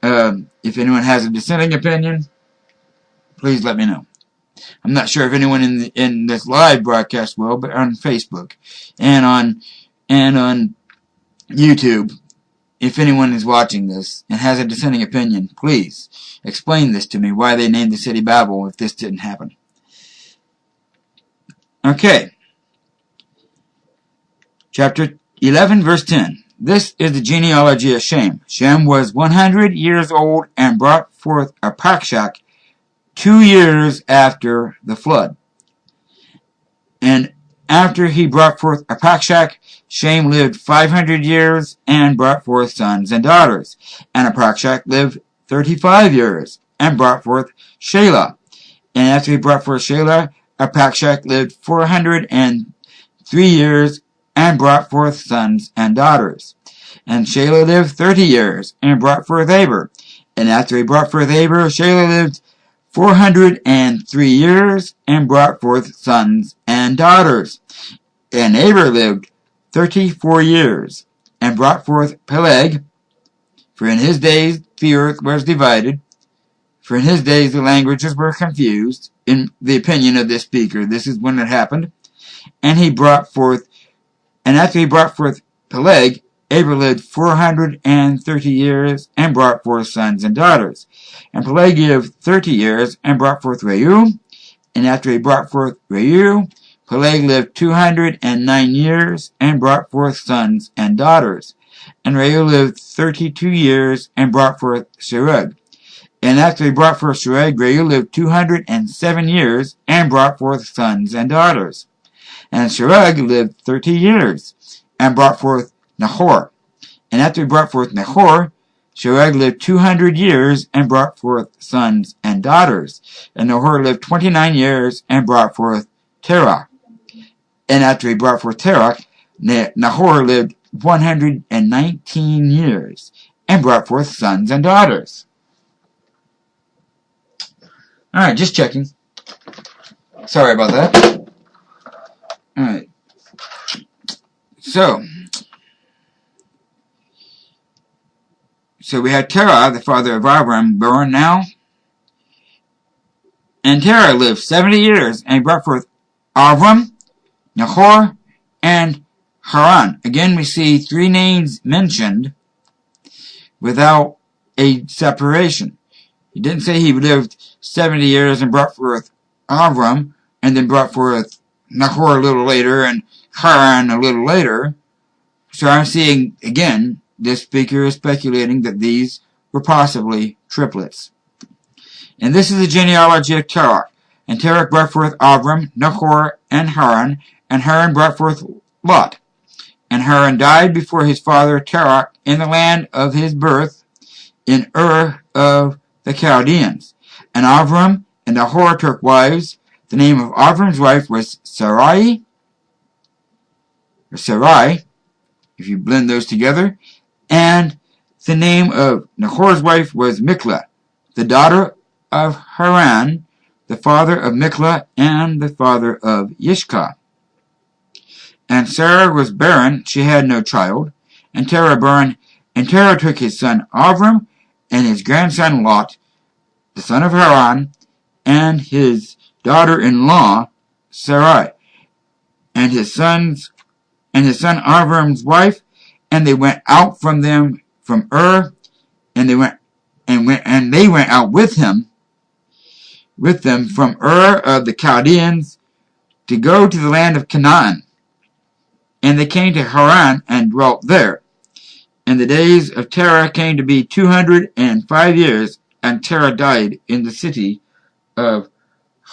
If anyone has a dissenting opinion, please let me know. I'm not sure if anyone in this live broadcast will, but on Facebook and on YouTube, if anyone is watching this and has a dissenting opinion, please explain this to me, why they named the city Babel if this didn't happen. Okay. Chapter 11, verse 10. This is the genealogy of Shem. Shem was 100 years old and brought forth Arpachshad 2 years after the flood. And after he brought forth Arpachshad, Shem lived 500 years and brought forth sons and daughters. And Arpachshad lived 35 years and brought forth Shelah. And after he brought forth Shelah, Arpachshad lived 403 years and brought forth sons and daughters. And Shelah lived 30 years and brought forth Eber. And after he brought forth Eber, Shelah lived 403 years and brought forth sons and daughters. And Eber lived 34 years and brought forth Peleg. For in his days the earth was divided. For in his days the languages were confused. In the opinion of this speaker, this is when it happened. And after he brought forth Peleg, Eber lived 430 years and brought forth sons and daughters. And Peleg lived 30 years and brought forth Reu. And after he brought forth Reu, Peleg lived 209 years and brought forth sons and daughters. And Reu lived 32 years and brought forth Serug. And after he brought forth Serug, Reu lived 207 years and brought forth sons and daughters. And Serug lived 30 years and brought forth Nahor. And after he brought forth Nahor, Serug lived 200 years and brought forth sons and daughters. And Nahor lived 29 years and brought forth Terah. And after he brought forth Terah, Nahor lived 119 years and brought forth sons and daughters. Alright, just checking. Sorry about that. Alright. So we had Terah, the father of Abram, born now. And Terah lived 70 years and brought forth Abram, Nahor, and Haran. Again, we see three names mentioned without a separation. He didn't say he lived 70 years and brought forth Abram, and then brought forth Nahor a little later, and Haran a little later. So I'm seeing, again, this speaker is speculating that these were possibly triplets. And this is the genealogy of Terah. And Terah brought forth Abram, Nahor, and Haran brought forth Lot. And Haran died before his father Terah in the land of his birth, in Ur of the Chaldeans. And Abram and Nahor took wives. The name of Abram's wife was Sarai, if you blend those together. And the name of Nahor's wife was Miklah, the daughter of Haran, the father of Miklah and the father of Yishkah. And Sarah was barren, she had no child. And Terah took his son Abram and his grandson Lot, the son of Haran, and his daughter-in-law Sarai, and his son Abram's wife, and they went out from them from Ur, and they went out with them from Ur of the Chaldeans to go to the land of Canaan. And they came to Haran and dwelt there. And the days of Terah came to be 205 years, and Terah died in the city of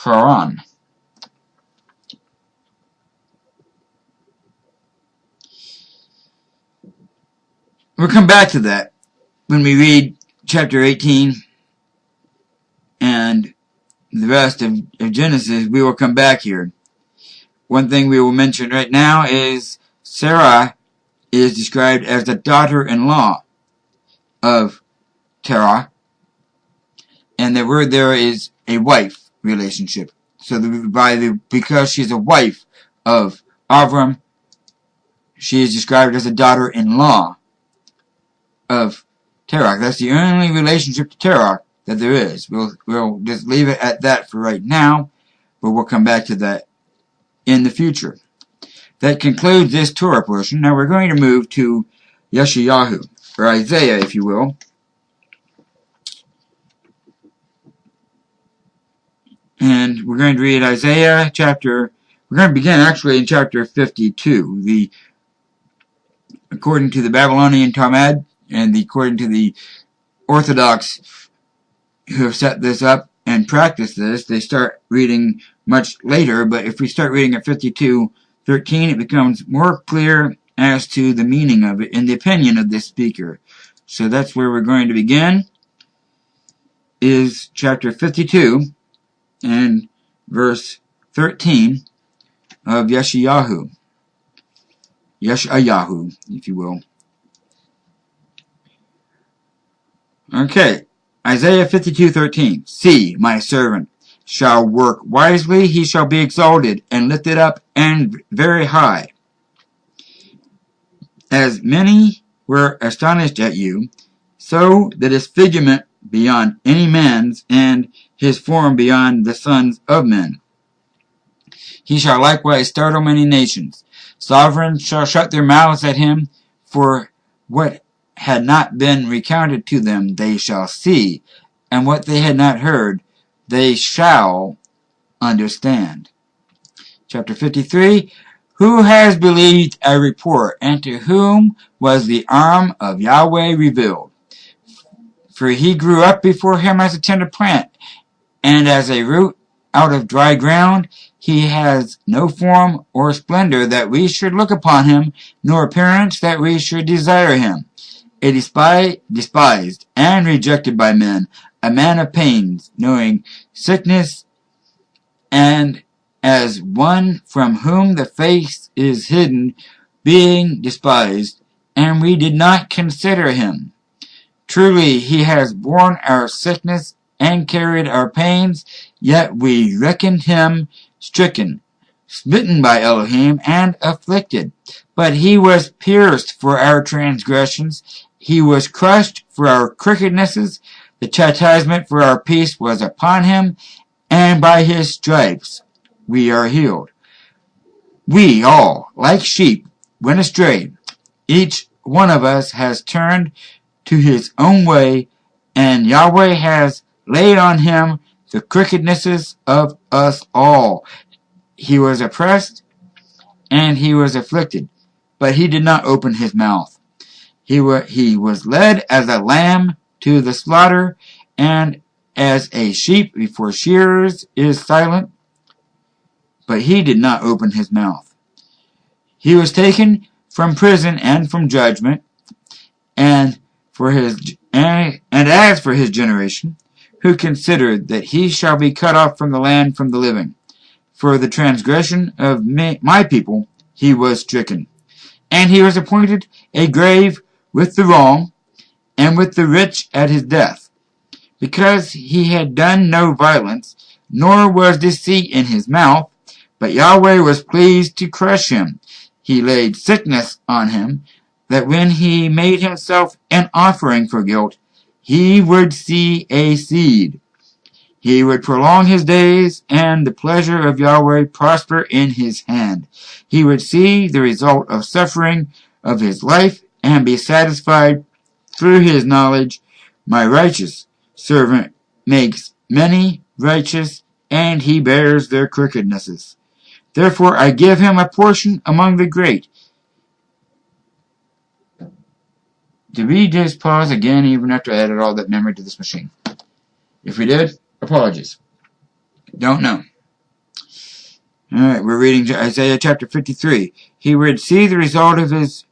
Haran. We'll come back to that when we read chapter 18 and the rest of Genesis. We will come back here. One thing we will mention right now is Sarah is described as the daughter-in-law of Terah, and the word there is a wife relationship. So because she's a wife of Abram, she is described as a daughter-in-law of Terah. That's the only relationship to Terah that there is. We'll just leave it at that for right now, but we'll come back to that in the future. That concludes this Torah portion. Now we're going to move to Yeshayahu, or Isaiah, if you will. And we're going to read Isaiah we're going to begin actually in chapter 52. According to the Babylonian Talmud, and according to the Orthodox who have set this up and practiced this, they start reading much later, but if we start reading at 52:13, it becomes more clear as to the meaning of it in the opinion of this speaker. So that's where we're going to begin, is chapter 52 and verse 13 of Yeshayahu, if you will. Okay, Isaiah 52:13. See, my servant shall work wisely, he shall be exalted and lifted up and very high. As many were astonished at you, so that his figurement beyond any man's, and his form beyond the sons of men. He shall likewise startle many nations. Sovereigns shall shut their mouths at him, for what had not been recounted to them they shall see, and what they had not heard they shall understand. Chapter 53. Who has believed a report, and to whom was the arm of Yahweh revealed? For he grew up before him as a tender plant, and as a root out of dry ground. He has no form or splendor that we should look upon him, nor appearance that we should desire him. A despised and rejected by men, a man of pains, knowing sickness, and as one from whom the face is hidden, being despised, and we did not consider him. Truly he has borne our sickness and carried our pains, yet we reckoned him stricken, smitten by Elohim, and afflicted. But he was pierced for our transgressions, he was crushed for our crookednesses. The chastisement for our peace was upon him, and by his stripes we are healed. We all, like sheep, went astray. Each one of us has turned to his own way, and Yahweh has laid on him the crookednesses of us all. He was oppressed and he was afflicted, but he did not open his mouth. He was led as a lamb to the slaughter, and as a sheep before shearers is silent, but he did not open his mouth. He was taken from prison and from judgment, and as for his generation, who considered that he shall be cut off from the land from the living. For the transgression of my people he was stricken, and he was appointed a grave with the wrong, and with the rich at his death, because he had done no violence, nor was deceit in his mouth, but Yahweh was pleased to crush him. He laid sickness on him, that when he made himself an offering for guilt, he would see a seed. He would prolong his days, and the pleasure of Yahweh prosper in his hand. He would see the result of suffering of his life, and be satisfied through his knowledge. My righteous servant makes many righteous, and he bears their crookednesses. Therefore I give him a portion among the great. Did we just pause again even after I added all that memory to this machine? If we did, apologies. Don't know. Alright, we're reading Isaiah chapter 53. He would see the result of his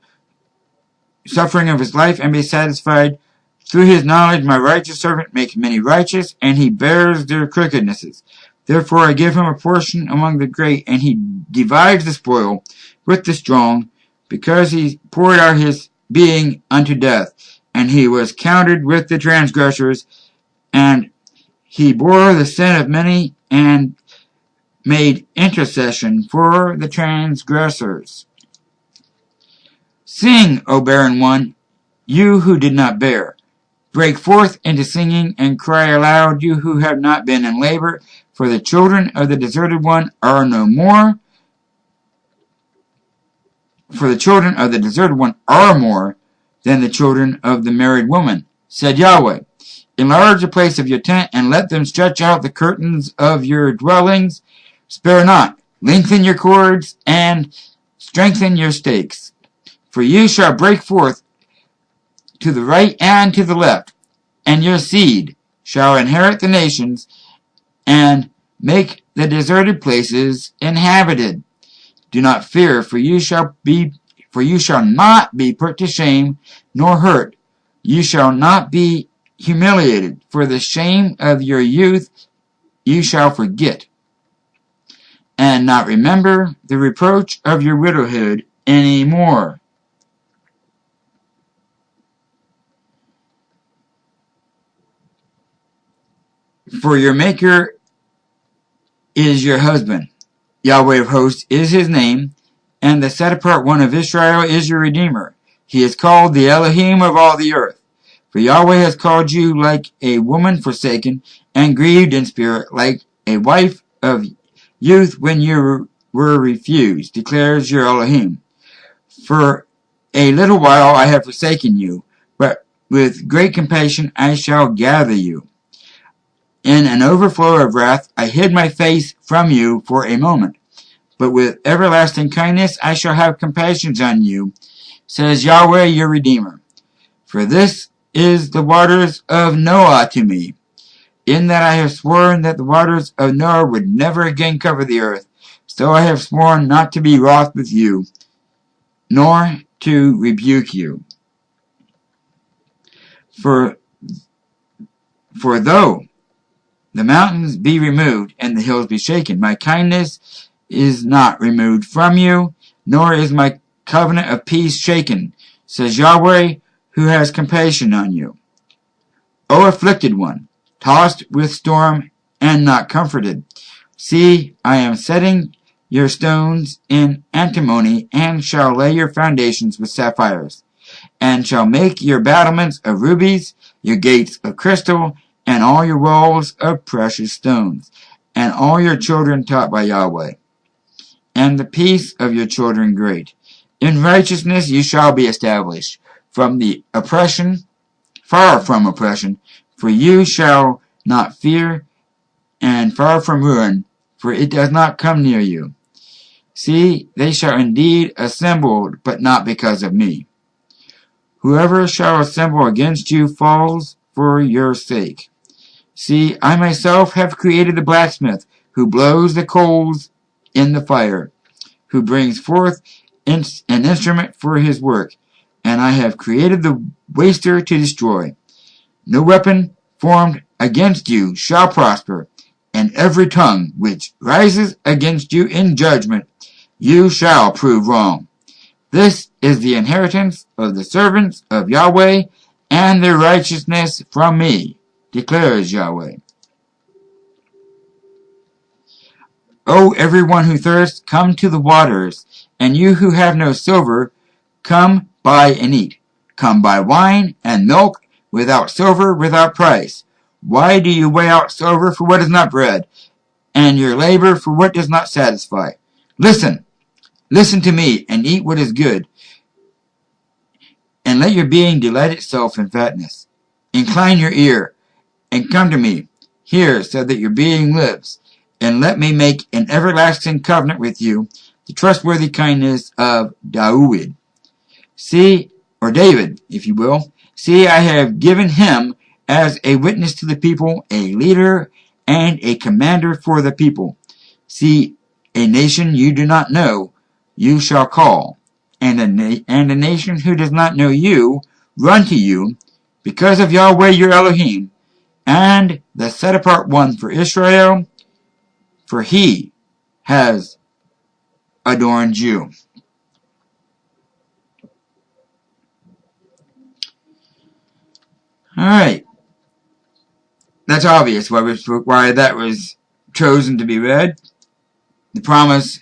suffering of his life and be satisfied. Through his knowledge my righteous servant makes many righteous, and he bears their crookednesses. Therefore I give him a portion among the great, and he divides the spoil with the strong, because he poured out his being unto death, and he was counted with the transgressors, and he bore the sin of many, and made intercession for the transgressors. Sing, O barren one, you who did not bear. Break forth into singing, and cry aloud, you who have not been in labor, for the children of the deserted one are no more. For the children of the deserted one are more than the children of the married woman, said Yahweh. Enlarge the place of your tent, and let them stretch out the curtains of your dwellings. Spare not, lengthen your cords, and strengthen your stakes. For you shall break forth to the right and to the left, and your seed shall inherit the nations, and make the deserted places inhabited. Do not fear, for you shall not be put to shame, nor hurt. You shall not be humiliated, for the shame of your youth you shall forget, and not remember the reproach of your widowhood any more. For your Maker is your husband. Yahweh of hosts is his name, and the set-apart one of Israel is your Redeemer. He is called the Elohim of all the earth. For Yahweh has called you like a woman forsaken and grieved in spirit, like a wife of youth when you were refused, declares your Elohim. For A little while I have forsaken you, but with great compassion I shall gather you. In an overflow of wrath I hid my face from you for a moment, but with everlasting kindness I shall have compassion on you, says Yahweh your Redeemer. For this is the waters of Noah to me, in that I have sworn that the waters of Noah would never again cover the earth. So I have sworn not to be wroth with you, nor to rebuke you. For though the mountains be removed and the hills be shaken, my kindness is not removed from you, nor is my covenant of peace shaken, says Yahweh, who has compassion on you. O afflicted one, tossed with storm and not comforted, see, I am setting your stones in antimony, and shall lay your foundations with sapphires, and shall make your battlements of rubies, your gates of crystal, and all your walls of precious stones, and all your children taught by Yahweh, and the peace of your children great. In righteousness you shall be established, from the oppression, far from oppression, for you shall not fear, and far from ruin, for it does not come near you. See, they shall indeed assemble, but not because of me. Whoever shall assemble against you falls for your sake. See, I myself have created the blacksmith, who blows the coals in the fire, who brings forth an instrument for his work, and I have created the waster to destroy. No weapon formed against you shall prosper, and every tongue which rises against you in judgment you shall prove wrong. This is the inheritance of the servants of Yahweh, and their righteousness from me, declares Yahweh. O everyone who thirsts, come to the waters, and you who have no silver, come buy and eat. Come buy wine and milk without silver, without price. Why do you weigh out silver for what is not bread, and your labor for what does not satisfy? Listen to me, and eat what is good, and let your being delight itself in fatness. Incline your ear, and come to me. Hear, so that your being lives, and let me make an everlasting covenant with you, the trustworthy kindness of David. See, or David, if you will. See, I have given him as a witness to the people, a leader, and a commander for the people. See, a nation you do not know, you shall call, and a nation who does not know you, run to you, because of Yahweh your Elohim, and the set-apart one for Israel, for he has adorned you. Alright. That's obvious why that was chosen to be read. The promise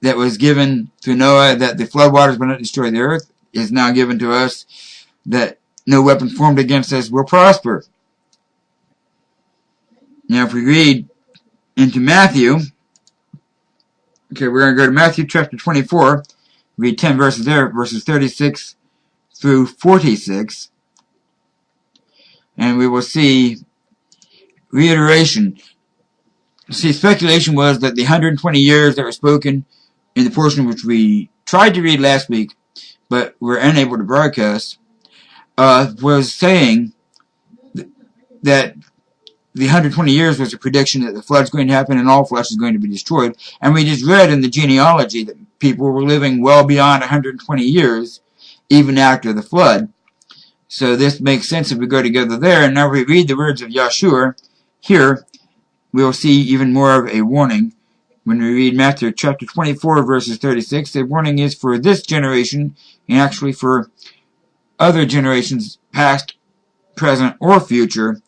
that was given to Noah that the floodwaters will not destroy the earth is now given to us, that no weapon formed against us will prosper. Now if we read into Matthew, okay, we're going to go to Matthew chapter 24, read 10 verses there, verses 36 through 46, and we will see reiteration. See, speculation was that the 120 years that were spoken in the portion which we tried to read last week, but were unable to broadcast, was saying that the 120 years was a prediction that the flood's going to happen and all flesh is going to be destroyed. And we just read in the genealogy that people were living well beyond 120 years, even after the flood. So this makes sense if we go together there. And now we read the words of Yahshua. Here, we'll see even more of a warning. When we read Matthew chapter 24, verses 36, the warning is for this generation, and actually for other generations, past, present, or future,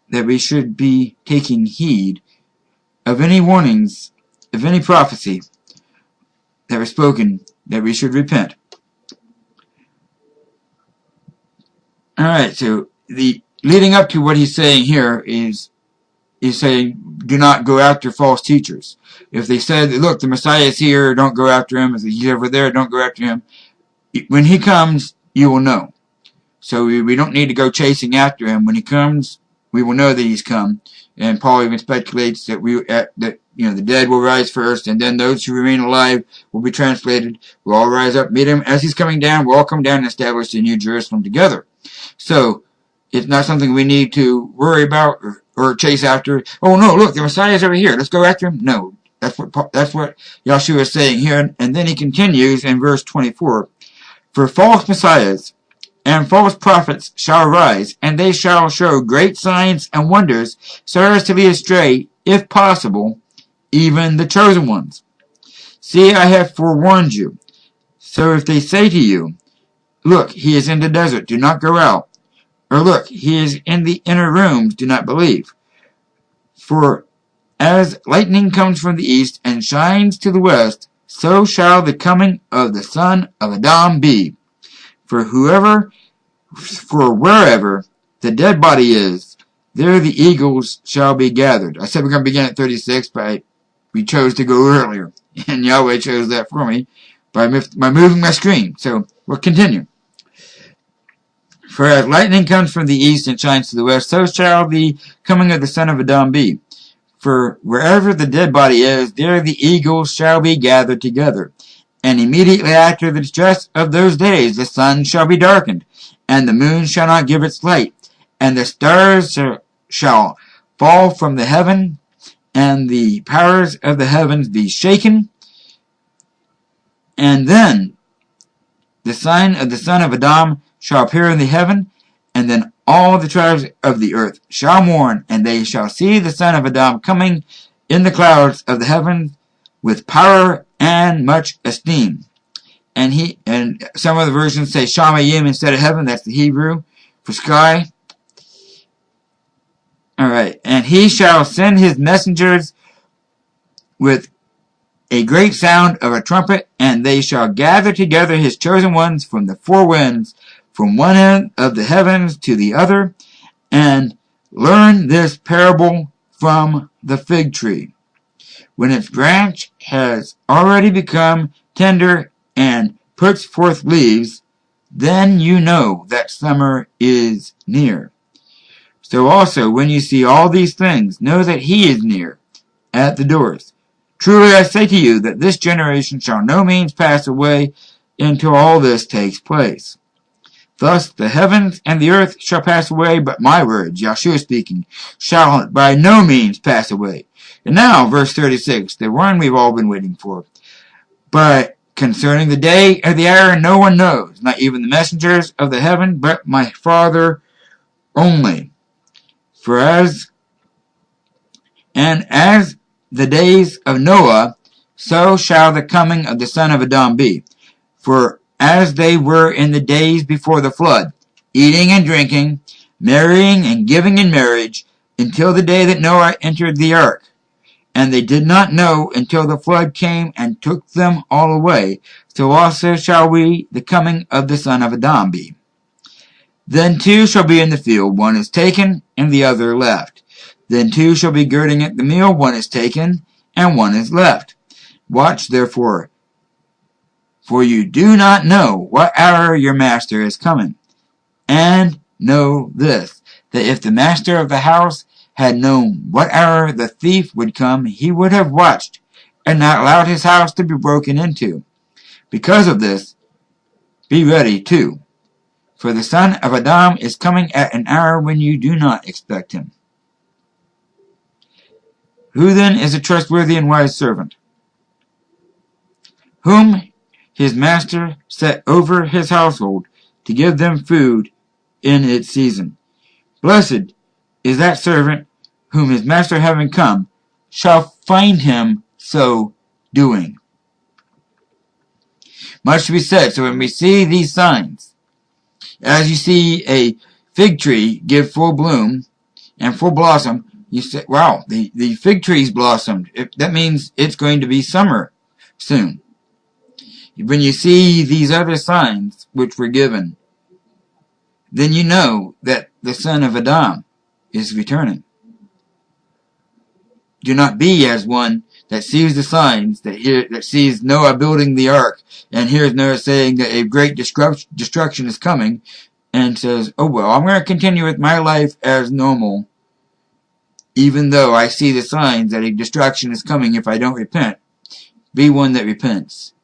that we should be taking heed of any warnings, of any prophecy that were spoken, that we should repent. Alright, so the leading up to what he's saying here is saying, do not go after false teachers. If they said, look, the Messiah is here, don't go after him. If he's over there, don't go after him. when he comes, you will know. So we don't need to go chasing after him. When he comes, we will know that he's come. And Paul even speculates that the dead will rise first, and then those who remain alive will be translated. We'll all rise up, meet him as he's coming down. We'll all come down and establish the New Jerusalem together. So it's not something we need to worry about or chase after. Oh no, look, the Messiah's over here. Let's go after him. No, that's what Yahshua is saying here. And then he continues in verse 24. For false messiahs and false prophets shall arise, and they shall show great signs and wonders, so as to lead astray, if possible, even the chosen ones. See, I have forewarned you. So if they say to you, look, he is in the desert, do not go out. Or look, he is in the inner rooms, do not believe. For as lightning comes from the east and shines to the west, so shall the coming of the Son of Adam be. For wherever the dead body is, there the eagles shall be gathered. I said we're going to begin at 36, but we chose to go earlier. And Yahweh chose that for me by moving my screen. So we'll continue. For as lightning comes from the east and shines to the west, so shall the coming of the Son of Adam be. For wherever the dead body is, there the eagles shall be gathered together. And immediately after the distress of those days, the sun shall be darkened, and the moon shall not give its light, and the stars shall fall from the heaven, and the powers of the heavens be shaken. And then the sign of the Son of Adam shall appear in the heaven, and then all the tribes of the earth shall mourn, and they shall see the Son of Adam coming in the clouds of the heavens with power and much esteem. And some of the versions say Shamayim instead of heaven. That's the Hebrew for sky. Alright. And he shall send his messengers with a great sound of a trumpet, and they shall gather together his chosen ones from the four winds, from one end of the heavens to the other. And learn this parable from the fig tree. When its branch has already become tender and puts forth leaves, then you know that summer is near. So also, when you see all these things, know that he is near, at the doors. Truly I say to you that this generation shall no means pass away until all this takes place. Thus the heavens and the earth shall pass away, but my words, Yahshua speaking, shall by no means pass away. And now, verse 36, the one we've all been waiting for. But concerning the day or the hour, no one knows, not even the messengers of the heaven, but my Father only. For as the days of Noah, so shall the coming of the Son of Adam be. For as they were in the days before the flood, eating and drinking, marrying and giving in marriage, until the day that Noah entered the ark. And they did not know until the flood came and took them all away. So also shall the coming of the Son of Adam be. Then two shall be in the field, one is taken, and the other left. Then two shall be girding at the meal, one is taken, and one is left. Watch therefore, for you do not know what hour your master is coming. And know this, that if the master of the house had known what hour the thief would come, he would have watched, and not allowed his house to be broken into. Because of this, be ready too. For the Son of Adam is coming at an hour when you do not expect him. Who then is a trustworthy and wise servant, whom his master set over his household to give them food in its season? Blessed is that servant whom his master having come shall find him so doing. Much to be said. So when we see these signs, as you see a fig tree give full bloom and full blossom, you say, wow, the fig tree's blossomed. That means it's going to be summer soon. When you see these other signs which were given, then you know that the Son of Adam is returning. Do not be as one that sees the signs, that sees Noah building the ark, and hears Noah saying that a great destruction is coming, and says, oh well, I'm going to continue with my life as normal, even though I see the signs that a destruction is coming if I don't repent. Be one that repents.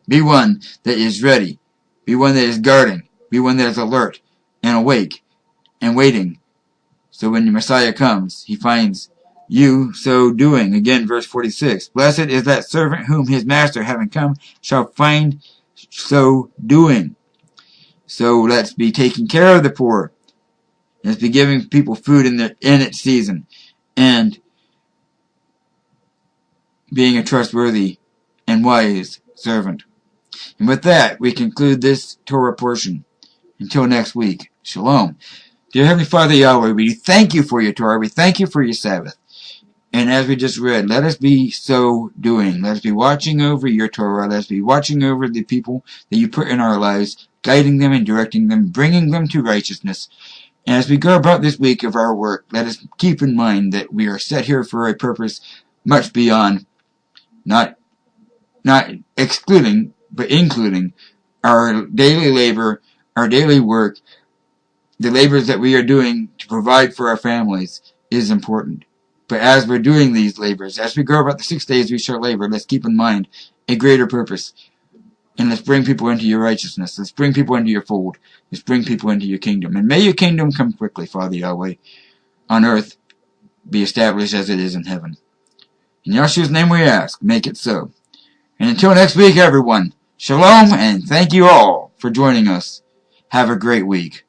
Be one that is ready. Be one that is guarding. Be one that is alert and awake and waiting. So when the Messiah comes, he finds you so doing. Again, verse 46. Blessed is that servant whom his master, having come, shall find so doing. So let's be taking care of the poor. Let's be giving people food in its season. And being a trustworthy and wise servant. And with that, we conclude this Torah portion. Until next week, Shalom. Dear Heavenly Father Yahweh, we thank you for your Torah. We thank you for your Sabbath. And as we just read, let us be so doing. Let us be watching over your Torah. Let us be watching over the people that you put in our lives, guiding them and directing them, bringing them to righteousness. And as we go about this week of our work, let us keep in mind that we are set here for a purpose much beyond, not excluding, but including our daily labor, our daily work, the labors that we are doing to provide for our families is important. But as we're doing these labors, as we go about the 6 days we shall labor, let's keep in mind a greater purpose. And let's bring people into your righteousness. Let's bring people into your fold. Let's bring people into your kingdom. And may your kingdom come quickly, Father Yahweh, on earth be established as it is in heaven. In Yahshua's name we ask, make it so. And until next week, everyone, Shalom, and thank you all for joining us. Have a great week.